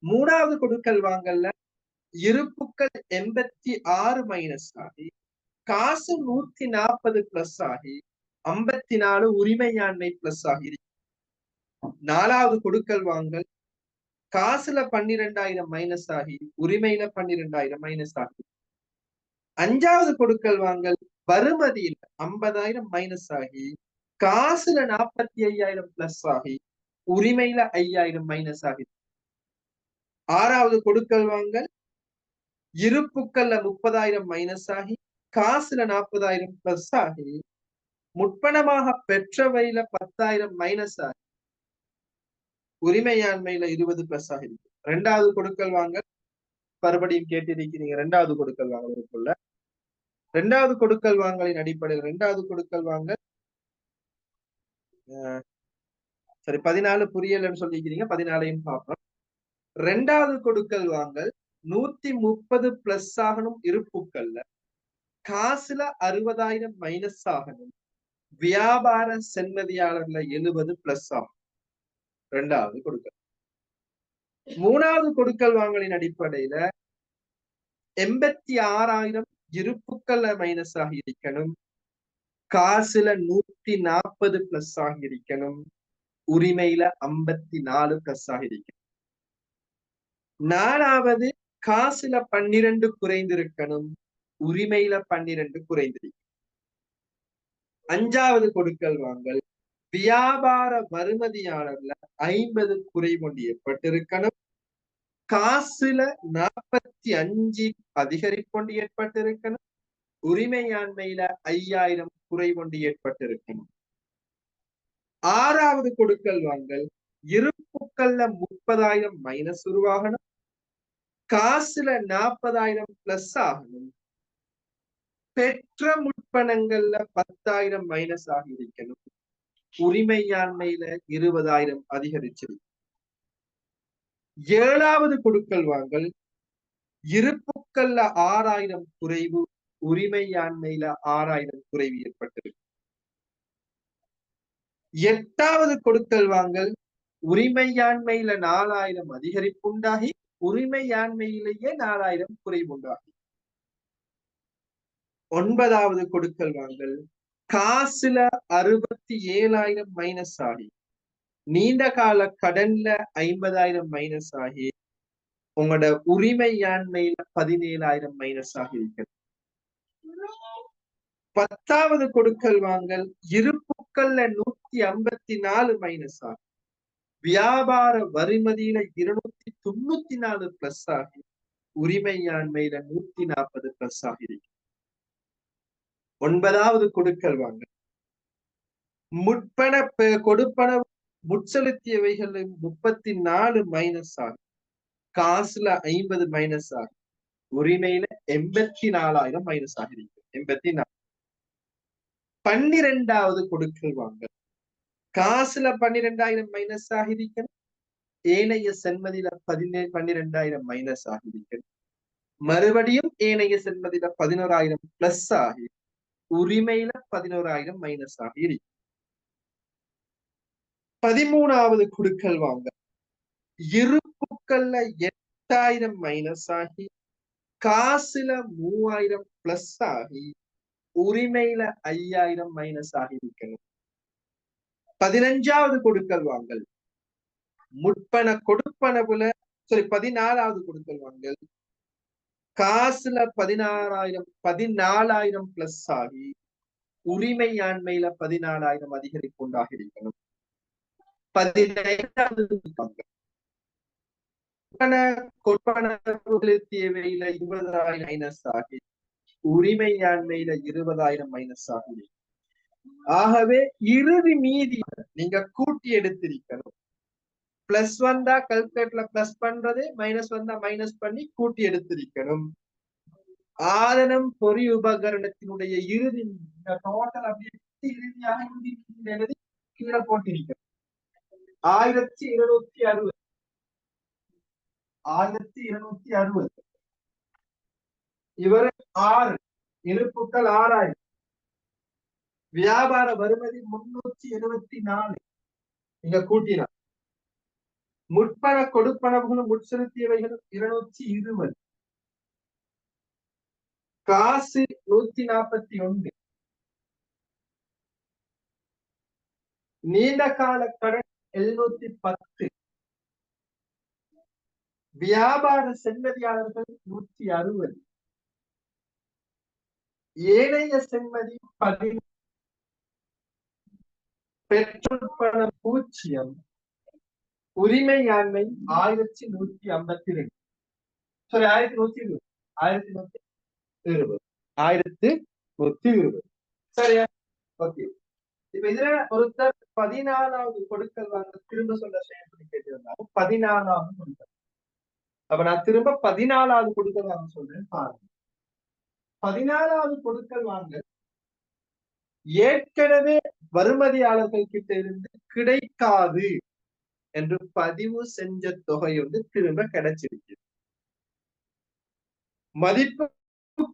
3வது கொடுக்கல் வாங்கல்ல இருப்புக்கள் 86 மைனஸ் ஆகி காசு 140 பிளஸ் ஆகி 54 உரிமையாண்மை பிளஸ் ஆகி. 4வது கொடுக்கல் வாங்கல் காசுல 12,000 மைனஸ் ஆகி உரிமையில 12,000 மைனஸ் ஆகி. 5வது கொடுக்கல் வாங்கல் வருமதியில் 50,000 மைனஸ் ஆகி காசுல 45,000 பிளஸ் ஆகி உரிமையில 5,000 மைனஸ் ஆகி. 6வது கொடுக்கல் வாங்கல் இருப்புக்கள்ல 30,000 மைனஸ் ஆகி காசுல 40,000 பிளஸ் ஆகி முற்பணமாக பெற்றவையில 10,000 மைனஸ் ஆகி உரிமையாண்மையில 20 பிளஸ் ஆகி. 2வது கொடுக்கல் வாங்கல் மறுபடியும் கேட்டிருக்கிறீங்க. 2வது கொடுக்கல் வாங்கலுக்குள்ள 2வது கொடுக்கல் வாங்கலின் அடிப்படையில் 2வது கொடுக்கல் வாங்கல் சரி 14 புரியலன்னு சொல்லிக்கிறீங்க. 14ஐயும் பார்ப்போம். 2வது கொடுக்கல் வாங்கல் 130 பிளஸ் ஆகணும் இருப்புக்கள்ல காசுல 60,000 மைனஸ் ஆகணும் வியாபார சென்மதியாளர்ல 70 பிளஸ் ஆகும். 2வது கொடுக்கல். 3வது கொடுக்கல் வாங்கலின் அடிப்படையில 86,000 இருப்புக்கள்ல மைனஸ் ஆகி இருக்கணும். காசுல 140 பிளஸ் ஆகி இருக்கணும். உரிமையில 54 பிளஸ் ஆகி இருக்கணும். 4வது காசுல 12 குறைந்திருக்கணும். உரிமையில 12 குறைந்திருக்கணும். 5வது கொடுக்கல் வாங்கல் வியாபார வருமதியாளர்ல 50 குறை கொண்டு ஏற்பட்டிருக்கணும். காசுல 45 அதிகரிப்பொண்டு ஏற்பட்டிருக்கணும். உரிமையாண்மையில 5,000 குறை கொண்டு ஏற்பட்டிருக்கணும். 6வது கொடுக்கல் வாங்கல் இருப்புக்கள்ல 30,000 மைனஸ் உருவாகணும். காசுல 40,000 பிளஸ் ஆகணும். பெற்ற முற்பணங்கள்ல 10,000 மைனஸ் ஆகி இருக்கணும். உரிமையாண்மையில 20,000 அதிகரிச்சிருக்கு. 7வது கொடுக்கல் வாங்கல் இருப்புக்கள்ல 6,000 குறைவு. உரிமையாண்மையில 6,000 குறைவு ஏற்பட்டிருக்கு. 8வது கொடுக்கல் வாங்கல் உரிமையாண்மையில 4,000 அதிகரிப்பு உண்டாகி உரிமையாண்மையிலேயே 4000 குறைவுண்டாகும். 9வது கொடுக்கல் வாங்கல் காசுல 67,000 மைனஸ் ஆகி நீண்ட கால கடன்ல 50,000 மைனஸ் ஆகி உங்களோட உரிமையாண்மையில 17,000 மைனஸ் ஆகி இருக்கிறது. 10வது கொடுக்கல் வாங்கல் இருப்புக்கள்ல 154 மைனஸ் ஆகி வியாபார வரிமதியில 294 பிளஸ் ஆகி உரிமையாண்மையில 140 பிளஸ் ஆகி இருக்கு. 9வது கொடுக்கல் வாங்கல் முற்பண கொடுப்பன முற்செலுத்தியவைகள் 34 மைனஸ் ஆகி காசுல 50 மைனஸ் ஆகி உரிமையில 84,000 மைனஸ் ஆகிருக்கு. 84. 12வது கொடுக்கல் வாங்கல் காசுல 12,000 மைனஸ் ஆகிருக்கணும். ஏனைய சென்மதியில 12,000 மைனஸ் ஆகிருக்கணும். மறுபடியும் ஏனைய சென்மதியில 11,000 பிளஸ் ஆகி உரிமையில 11,000 மைனஸ் ஆகி இருக்கு. 13வது கொடுக்கல் வாங்கல் இருப்புக்கள்ல 8,000 மைனஸ் ஆகி காசுல 3,000 பிளஸ் ஆகி உரிமையில 5,000 மைனஸ் ஆகி இருக்கணும். 15வது கொடுக்கல் வாங்கல் முற்பன கொடுப்பனவுல 14வது கொடுக்கல் வாங்கல் காசுல 14,000 பிளஸ் ஆகி உரிமையாண்மையில 14,000 அதிகரிப்பு உண்டாக இருக்கணும். 15வது தேவையில 20,000 மைனஸ் ஆகி உரிமையாண்மையில 20,000 மைனஸ் ஆகி. ஆகவே இறுதி மீதி நீங்க கூட்டி எடுத்திருக்கணும். பிளஸ் வந்தா கல்குலேட்டர்ல பிளஸ் பண்றது, மைனஸ் வந்தா மைனஸ் பண்ணி கூட்டி எடுத்திருக்கணும். ஆதனம் பொறி உபகரணத்தினுடைய இறுதி டோட்டல் அப்படியே இறுதியாக எழுதி கீழே போட்டிருக்கணும். 1,260. 1,260. இவர் 6 இருப்புக்கள் 6,000. வியாபார வருமதி 374. நீங்க கூட்டினா முற்பண கொடுப்பனவுகளும் முற்செலுத்தியவைகளும் 220. காசு 141. நீண்ட கால கடன் 710. வியாபார சென்மதியாளர்கள் 160. ஏனைய சென்மதி 10. பெட்ரோல் பணம் 0. உரிமையாண்மை 1,152. சாரி 1,120. 1,120. 1,120. சரியா? ஓகே. இப்ப இதுல ஒருத்தர் 14வது கொடுக்கல் வாங்க திரும்ப சொல்ல சொல்லி கேட்டிருந்தாலும் 14வது கொடுக்கல். அப்ப நான் திரும்ப 14வது கொடுக்கல் வாங்க சொல்றேன் பாருங்க. 14வது கொடுக்கல் வாங்க ஏற்கனவே வருமதியாளர்கள் கிட்ட இருந்து கிடைக்காது என்று பதிவு செஞ்ச தொகை வந்து திரும்ப கிடைச்சிருக்கு. மதிப்பு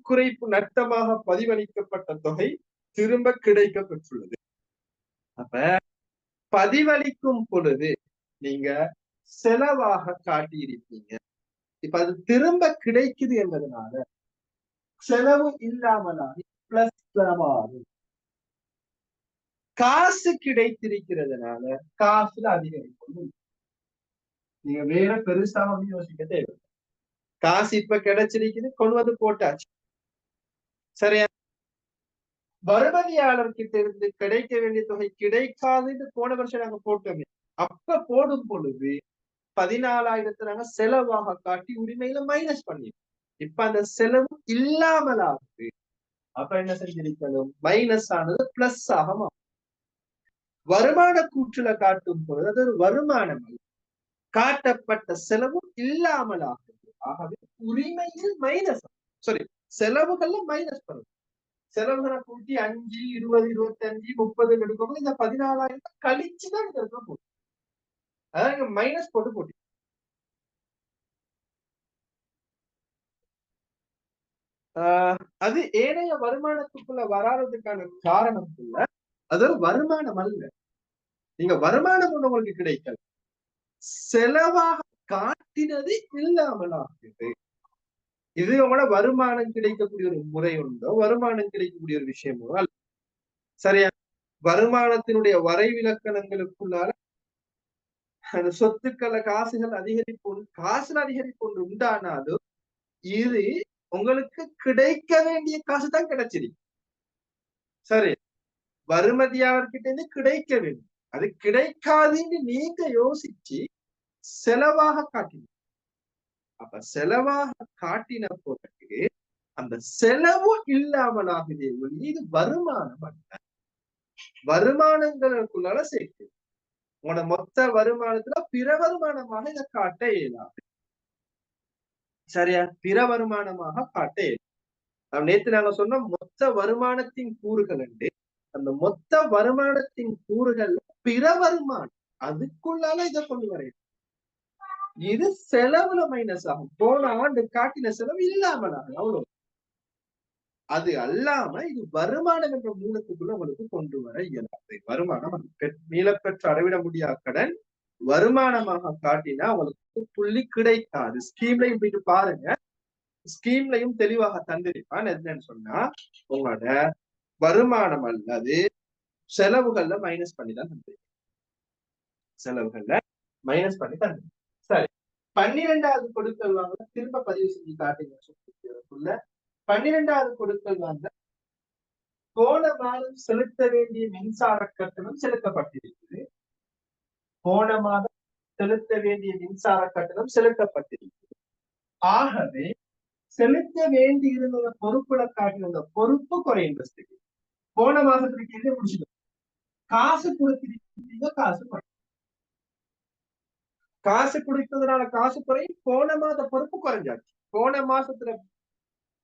குறைப்பு நட்டமாக பதிவளிக்கப்பட்ட தொகை திரும்ப கிடைக்க பெற்றுள்ளது. அப்ப பதிவளிக்கும் பொழுது நீங்க செலவாக காட்டியிருப்பீங்க. இப்ப அது திரும்ப கிடைக்குது என்பதனால செலவு இல்லாமலாகி பிளஸ் செலவாகும். காசு கிடைத்திருக்கிறதுனால காசுல அதிகரிக்கும். நீங்க வேற பெருசாக யோசிக்க தேவை. காசு இப்ப கிடைச்சிருக்குது, கொண்டு வந்து போட்டாச்சு. சரியா? வருமதியாளர்கிட்ட இருந்து கிடைக்க வேண்டிய தொகை கிடைக்காதுன்னு போன வருஷம் நாங்க போட்டோமே. அப்ப போடும் பொழுது 14,000 நாங்க செலவாக காட்டி உரிமையில மைனஸ் பண்ணிருக்கோம். இப்ப அந்த செலவு இல்லாமல் ஆகுது. அப்ப என்ன செஞ்சிருக்கணும்? மைனஸ் ஆனது பிளஸ் ஆக மாறும். வருமான கூற்றுல காட்டும் பொழுது அது ஒரு வருமானம் அல்ல, காட்டப்பட்ட செலவு இல்லாமல் ஆகுது. ஆகவே உரிமையில் மைனஸ், சாரி செலவுகள்ல மைனஸ் பண்ணும். செலவுகளை கூட்டி 5, 20, 25, 30 எடுக்கும்போது இந்த 14,000 கழிச்சுதான் இந்த இடத்துல போடும். அதாவது மைனஸ் போட்டு போட்டு அது ஏனைய வருமானத்துக்குள்ள வராததுக்கான காரணம் இல்ல, அது ஒரு வருமானம் அல்ல. நீங்க வருமானம் ஒண்ணு உங்களுக்கு கிடைக்கல, செலவாக காட்டினது இல்லாமலாகுது. இது உங்களோட வருமானம் கிடைக்கக்கூடிய ஒரு முறை உண்டோ, வருமானம் கிடைக்கக்கூடிய ஒரு விஷயமோ அல்ல. சரியா? வருமானத்தினுடைய வரைவிலக்கணங்களுக்குள்ளால அந்த சொத்துக்களை காசுகள் அதிகரிப்பு ஒன்று உண்டானாலும் இது உங்களுக்கு கிடைக்க வேண்டிய காசு தான் கிடைச்சிருக்கு. சரி, வருமதியாளர்கிட்ட இருந்து கிடைக்க வேண்டும். அது கிடைக்காதுன்னு நீங்க யோசிச்சு செலவாக காட்டின. அப்ப செலவாக காட்டின பிறகு அந்த செலவு இல்லாமலாகுதே ஒளி இது வருமானம் அல்ல. வருமானங்களுக்குள்ளால சேர்க்கு. உங்களோட மொத்த வருமானத்துல பிற வருமானமாக இதை காட்ட இயலாது. சரியா? பிற வருமானமாக காட்ட இயலாது. நேத்து நாங்க சொன்ன மொத்த வருமானத்தின் கூறுகள் உண்டு. அந்த மொத்த வருமானத்தின் கூறுகள் பிற வருமானம் அதுக்குள்ளால இதை கொண்டு வரையும். இது செலவுல மைனஸ் ஆகும். போன ஆண்டு காட்டின செலவு இல்லாமல் ஆகும். அவ்வளவு. அது அல்லாம இது வருமானம் என்ற மூலத்துக்குள்ள உங்களுக்கு கொண்டு வர இயலாது. வருமானம் மீளப்பெற்ற அளவிட முடியாத கடன் வருமானமாக காட்டினா உங்களுக்கு புள்ளி கிடைக்காது. ஸ்கீம்லையும் போயிட்டு பாருங்க. ஸ்கீம்லையும் தெளிவாக தந்திருப்பான். என்னன்னு சொன்னா உங்களோட வருமானம் அல்லது செலவுகள்ல மைனஸ் பண்ணி தான் தந்திருக்கேன். செலவுகள்ல மைனஸ் பண்ணி தந்திருக்கேன். சரி, 12வது கொடுக்கல் வாங்க திரும்ப பதிவு செஞ்சு காட்டுங்க. 12வது கொடுக்கல் வாங்க போன மாதம் செலுத்த வேண்டிய மின்சார கட்டணம் செலுத்தப்பட்டிருக்கிறது. போன மாதம் செலுத்த வேண்டிய மின்சார கட்டணம் செலுத்தப்பட்டிருக்கிறது. ஆகவே செலுத்த வேண்டி இருந்த பொறுப்புல காட்டின பொறுப்பு குறைந்தது. போன மாதத்துக்கு என்ன முடிச்சுது? காசு கொடுத்திருக்கீங்க, காசு குறை. காசு கொடுத்ததுனால காசு குறையும். போன மாத பொறுப்பு குறைஞ்சாச்சு. போன மாசத்துல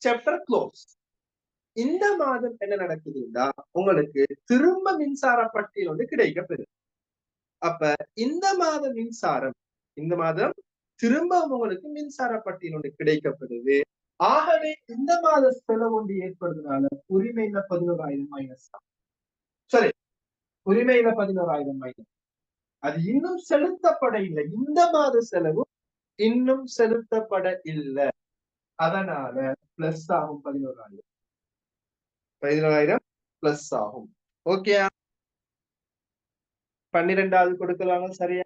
சாப்டர் க்ளோஸ். இந்த மாதம் என்ன நடக்குதுன்னா உங்களுக்கு திரும்ப மின்சார பட்டியல் வந்து கிடைக்கப்பெறும். அப்ப இந்த மாதம் திரும்ப உங்களுக்கு மின்சார பட்டியல் ஒன்று கிடைக்கப்படுது. ஆகவே இந்த மாத செலவு ஒன்று ஏற்படுறதுனால உரிமையில 11,000 மைனஸ். சரி, உரிமையில 11,000 மைனஸ். அது இன்னும் செலுத்தப்பட இல்லை. இந்த மாத செலவு இன்னும் செலுத்தப்பட இல்லை. அதனால பிளஸ் ஆகும். 11,000 பிளஸ் ஆகும். ஓகே, 12வது கொடுக்கலாங்க. சரியா?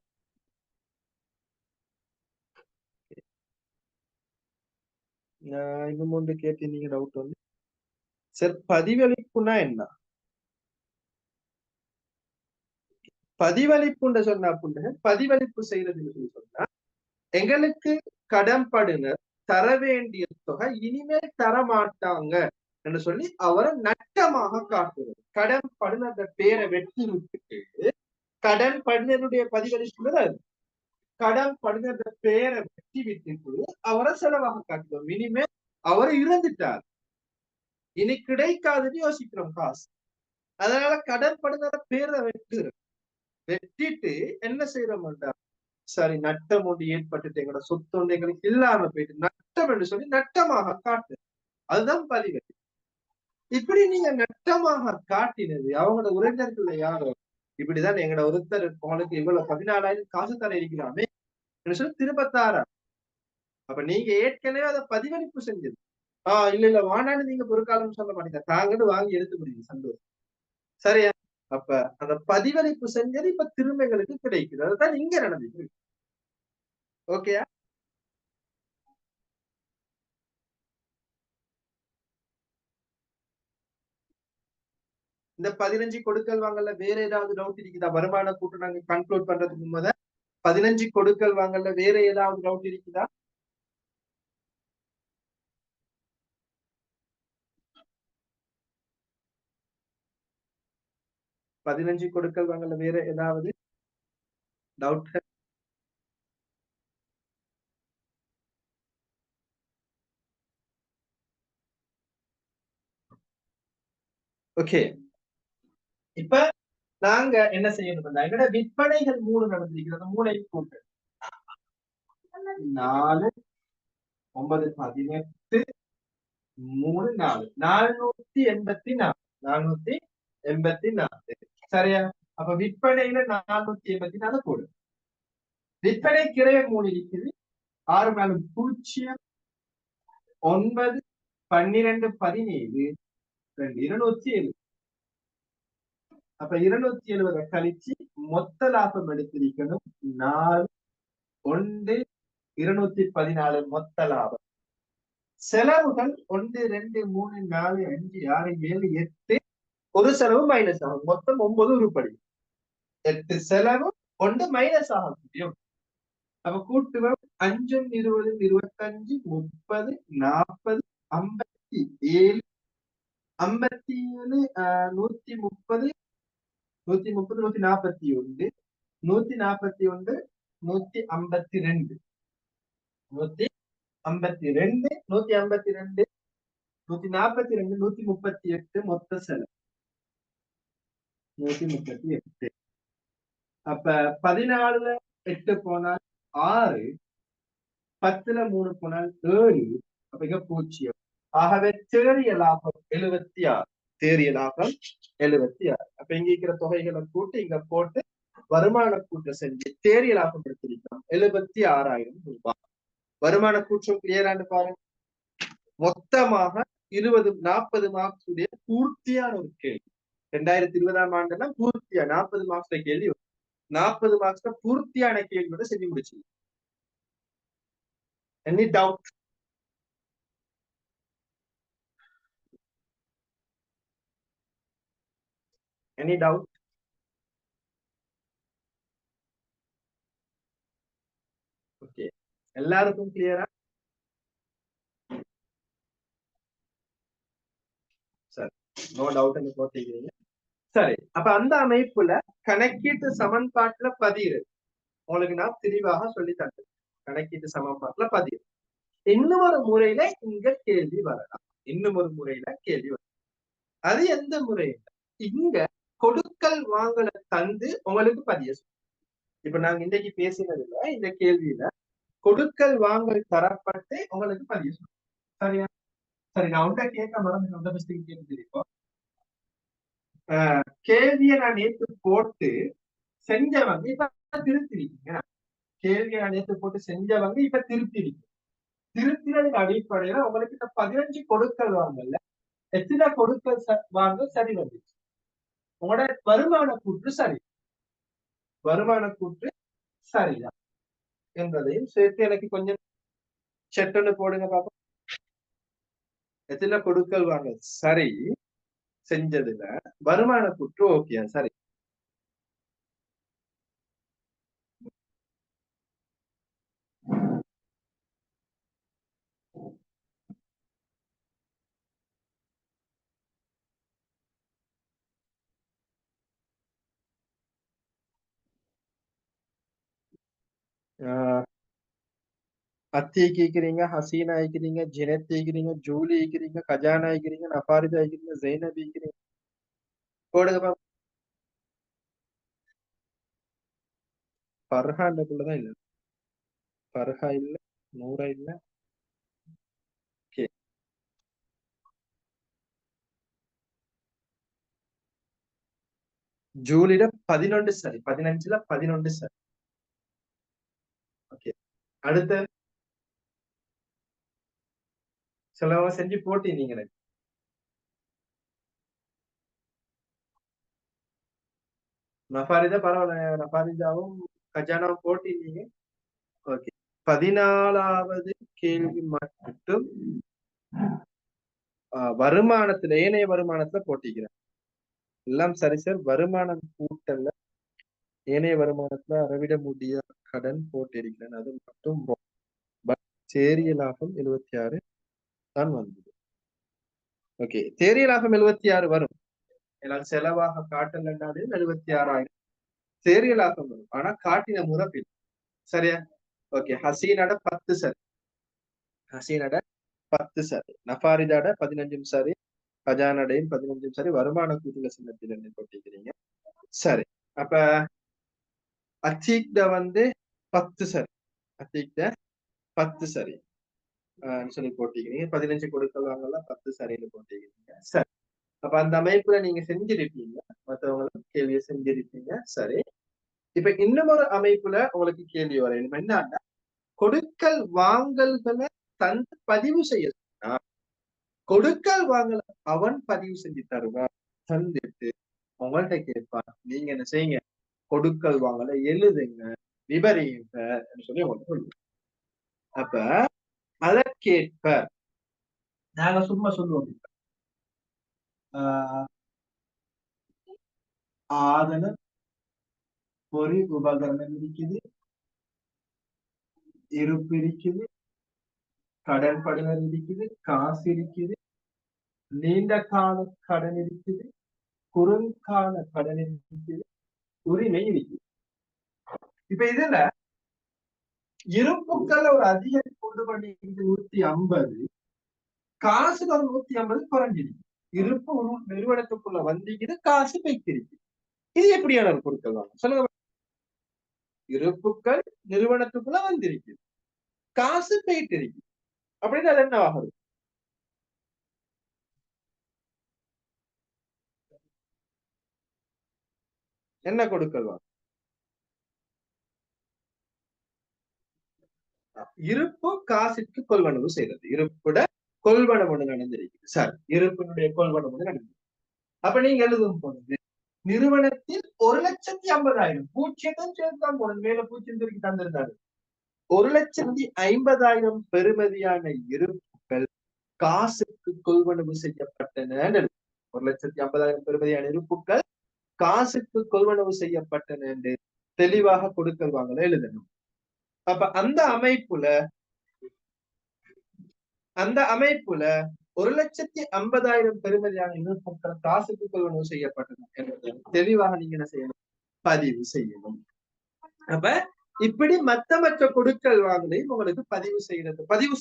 இன்னும் ஒன்று கேட்டீங்க டவுட் வந்து. சரி, பதிவளிப்புனா என்ன? பதிவளிப்புன்னு சொன்னா பதிவளிப்பு செய்யறதுன்னு சொல்லி சொன்னா எங்களுக்கு கடன்படுனர் தர வேண்டிய தொகை இனிமேல் தரமாட்டாங்க என்று சொல்லி அவரை நட்டமாக காட்டுறது. கடன்படுனர் பேரை வெட்டி விட்டுட்டு கடன்படுனருடைய பதிவளிப்புல கடன்படுனர் பேரை வெட்டி விட்டுட்டு அவரை செலவாக காட்டுறோம். இனிமேல் அவர் இறந்துட்டார், இனி கிடைக்காதுன்னு யோசிக்கிறோம் காசு. அதனால கடன்படுனர் பேரை வெட்டிட்டு என்ன செய்யறோம்டா, சரி நட்டம் ஒன்று ஏற்பட்டுட்டு எங்களோட சொத்து ஒன்று எங்களுக்கு இல்லாம போயிட்டு நட்டம் என்று சொல்லி நட்டமாக காட்டு. அதுதான் பதிவு. இப்படி நீங்க நட்டமாக காட்டினது அவங்களோட உறவினர்கள் யாரோ இப்படிதான் எங்களோட ஒருத்தர் உங்களுக்கு இவ்வளவு 14,000 காசு தர இருக்கிறாமே சொல்லி திரும்பத்தாரா. அப்ப நீங்க ஏற்கனவே அதை பதிவளிப்பு செஞ்சது. இல்ல வானான்னு நீங்க பொருட்காலம் சொல்ல மாட்டீங்க, தாங்கன்னு வாங்கி எடுத்து முடியுங்க. சந்தோஷம். சரியா? அப்ப அந்த பதிவளிப்பு செஞ்சது இப்ப திரும்ப எங்களுக்கு கிடைக்குது. அதுதான் இங்க நடந்துச்சு. ஓகேயா? இந்த 15 கொடுக்கல் வாங்கல வேற ஏதாவது டவுட் இருக்குதா? வருமான கூட்டு நாங்க கன்க்ளூட் பண்றதுக்கு முத 15 கொடுக்கல் வாங்கல வேற ஏதாவது டவுட் இருக்குதா? பதினஞ்சு கொடுக்கல் வாங்கல வேற ஏதாவது டவுட்? ஓகே, இப்ப நாங்க என்ன செய்யணும்? எங்கட விற்பனைகள் 3 நடந்திருக்கிறது. 3 கூட்டு 4 9 18 3 4 484 484. சரியா? அப்ப விற்பனையில 484 போடு. விற்பனை கிரைய 3 இருக்குது. 6 மேலும் 0, 9, 12, 17, 270. அப்ப 270 கழிச்சு மொத்த லாபம் எடுத்திருக்கணும் 4, 1, 214 மொத்த லாபம். செலவுகள் 1, 2, 3, 4, 5, 6, 7, 8. ஒரு செலவு மைனஸ் ஆகும். மொத்தம் 9 உருப்படி. 8 செலவு 1 மைனஸ் ஆக முடியும். அப்ப கூட்டுவோம் 5, 20, 25, 30, 40, 57, 57, 130, 130, 141, 141, 152, 152, 152, 142, 138 மொத்த செலவு 138. அப்ப 14ல 8 போனால் 6, 10ல 3 போனால் 7. அப்ப இங்க 0. ஆகவே தேறிய லாபம் 76. தேறிய லாபம் 76. அப்ப இங்க இருக்கிற தொகைகளை கூட்டி இங்க போட்டு வருமான கூட்ட செஞ்சு தேறிய லாபம் எடுத்திருக்கோம் 76,000 ரூபாய். வருமான கூற்றம் கிளியரான்னு பாருங்க. மொத்தமாக 40 மார்க்ஸ் உடைய பூர்த்தியான ஒரு கேள்வி. 2020ஆம் ஆண்டுல பூர்த்தியா 40 மார்க்ஸ்ல கேள்வி, 40 மார்க்ஸ்ல பூர்த்தியான கேள்வியோட செஞ்சு முடிச்சு. Any doubt? Any doubt? Okay, எல்லாருக்கும் கிளியரா? சரி, நோ டவுட் போட்டீங்க. சரி, அப்ப அந்த அமைப்புல கணக்கீட்டு சமன்பாட்டுல பதிவு உங்களுக்கு நான் தெளிவாக சொல்லி தந்தேன். கணக்கீட்டு சமன்பாட்டுல பதிவு இன்னும் ஒரு முறையில இங்க கேள்வி வரலாம். இன்னும் ஒரு முறையில கேள்வி வரலாம். அது எந்த முறையில? இங்க கொடுக்கல் வாங்கலை தந்து உங்களுக்கு பதிய. இப்ப நாங்க இன்றைக்கு பேசினதுல இந்த கேள்வியில கொடுக்கல் வாங்கல் தரப்பட்டு உங்களுக்கு பதிய சொல்றோம். சரியா? சரி, நான் உண்ட கேட்க மறந்து கேட்டு கேள்வியை நான் நேற்று போட்டு செஞ்சவங்க இப்ப திருத்திருக்கீங்க. கேள்வியை நான் நேற்று போட்டு செஞ்சவங்க இப்ப திருத்திருக்கீங்க. திருத்தினதுக்கு அடிப்படையில உங்களுக்கு இந்த 15 கொடுக்கல் வாங்கல எத்தனை கொடுக்கல் வாங்க சரி வந்துச்சு. உங்களோட வருமான கூற்று சரி, வருமான கூற்று சரிதான் என்பதையும் சேர்த்து எனக்கு கொஞ்சம் செட்டன்னு போடுங்க பாப்போம். எத்தனை கொடுக்கல் வாங்க சரி செஞ்சதுல வருமான கூற்று ஓகே சரி. அத்தி கேக்குறீங்க, ஹசீனா ஆயிக்கிறீங்க, ஜினத் ஆயிக்கிறீங்க, ஜூலி ஆயிக்கிறீங்க, கஜானா ஆயிக்கிறீங்க, நபாரிதா ஆயிக்கிறீங்க, ஜெய்னப் ஆயிக்கிறீங்க. போடுங்க பாப்போம். ஃபர்ஹான்றதுலதான் இல்ல, ஃபர்ஹா இல்ல, நூறா இல்ல. ஜூலிட 11 சரி, 15ல 11 சரி. ஓகே, அடுத்த சிலவங்க செஞ்சு போட்டீங்க. நஃபாரிதா பரவாயில்ல, நஃபாரிதாவும் கஜானாவும் போட்டீங்க. ஓகே, 14வது கேள்வி மட்டும் வருமானத்துல ஏனைய வருமானத்துல போட்டிக்கிறேன். எல்லாம் சரி சார். வருமானம் கூட்டல்ல ஏனைய வருமானத்துல அறவிட முடிய கடன் போட்டிருக்கிறேன். அது மட்டும் தேறிய லாபம் 76 தான் வந்தது. ஓகே, தேறிய லாபம் 76 வரும். எல்லாம் செலவாக காட்டலன்னாலே 76,000 தேறிய லாபம் வரும். ஆனா காட்டின முறை சரியா? ஓகே, ஹசீனோட 10 சரி, ஹசீனோட 10 சரி, நஃபாரிதாட 15 சரி, கஜானடையும் 15 சரி, வருமான கூட்டுல சின்னத்தில் போட்டிக்கிறீங்க. சரி, அப்ப அச்சீக்ட வந்து 10 சரி, அச்சீக்ட 10 சரி சொல்லி போட்டிக்கிறீங்க. 15 கொடுக்கலாங்கலாம் 10 சரின்னு போட்டிக்கிறீங்க. சரி, அப்ப அந்த அமைப்புல நீங்க செஞ்சிருப்பீங்க, மற்றவங்களும் கேள்வியை செஞ்சிருப்பீங்க. சரி, இப்ப இன்னும் ஒரு அமைப்புல உங்களுக்கு கேள்வி வரையணும் என்னன்னா, கொடுக்கல் வாங்கல்களை தந்து பதிவு செய்ய சொன்னா, கொடுக்கல் வாங்கல அவன் பதிவு செஞ்சு தருவான். தந்துட்டு உங்கள்கிட்ட கேட்பான், நீங்க என்ன செய்யுங்க, கொடுக்கல் வாங்கல எழுதுங்க, விவரியுங்க சொல்லி உங்களுக்கு சொல்லுவோம். அப்ப அதற்கேற்ப நாங்க சும்மா சொல்லுவோம், ஆதன பொறி உபகரணம் இருக்குது, இருப்பு இருக்குது, கடன் படுவர் இருக்குது, காசு இருக்குது, நீண்ட கால கடன் இருக்குது, குறுங்கால கடன் இருக்குது, உரிமை இருக்குது. இப்ப இதுல இருப்புக்கள் ஒரு அதிகம் கொண்டு பண்ணி 150, காசுல ஒரு 150 குறைஞ்சிருக்கு. இருப்பு நிறுவனத்துக்குள்ள வந்திக்குது, காசு வைத்திருக்கு. இது எப்படியான ஒரு பொருட்கள் வாங்க சொல்லுங்க. இருப்புக்கள் நிறுவனத்துக்குள்ள வந்திருக்கு, காசு போயிட்டு இருக்கு, அப்படின்னு அது என்ன ஆகுது? என்ன கொடுக்கல் வாங்க? இருப்பு காசுக்கு கொள்வனவு செய்யறது, இருப்புட கொள்வனவு நடந்திருக்கு. சார், இருப்பினுடைய கொள்வனவு நடந்திருக்கு. அப்ப நீங்க எழுதும் பொழுது நிறுவனத்தில் 1,50,000 பூஜ்ஜியத்தையும் சேர்த்தான் போனது, மேல பூஜ்ஜியம் திருக்கி தந்திருந்தாரு. 1,50,000 பெறுமதியான இருப்புகள் காசுக்கு கொள்வனவு செய்யப்பட்டன. 1,50,000 பெறுமதியான இருப்புகள் காசுக்கு கொள்வனவு செய்யப்பட்டன என்று தெளிவாக கொடுக்கல் வாங்கல எழுதணும். அப்ப அந்த அமைப்புல 1,50,000 பெறுமதியான இருப்புகள் காசுக்கு கொள்வனவு செய்யப்பட்டன என்பதை தெளிவாக நீங்க என்ன செய்யணும், பதிவு செய்யணும். அப்ப இப்படி மற்ற கொடுக்கல் வாங்கலையும் உங்களுக்கு பதிவு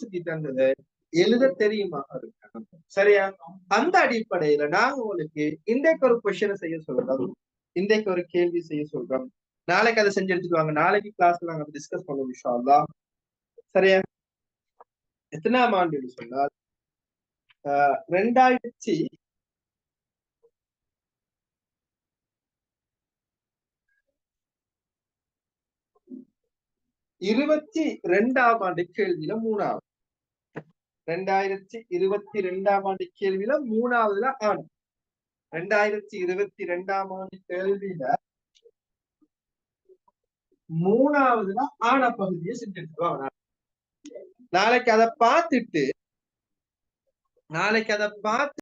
செஞ்சு தந்தது எழுத தெரியுமா இருக்கணும். சரியா? அந்த அடிப்படையில நாங்க உங்களுக்கு இன்றைக்கு ஒரு கொஸ்டினை செய்ய சொல்றோம், இன்றைக்கு ஒரு கேள்வி செய்ய சொல்றோம். நாளைக்கு அதை செஞ்சு எடுத்துட்டு வாங்க. நாளைக்கு கிளாஸ்ல நாங்க டிஸ்கஸ் பண்ணுவோம் இன்ஷா அல்லாஹ். சரியா? எத்தனாம் ஆண்டு சொன்னால் 2022 ஆண்டு கேள்வியில 3வது, 2022 ஆண்டு கேள்வியில 3வதுல ஆண், 2022 ஆண்டு கேள்வியில 3வதுல ஆன பகுதியை செஞ்சுட்டு நாளைக்கு அதை பார்த்துட்டு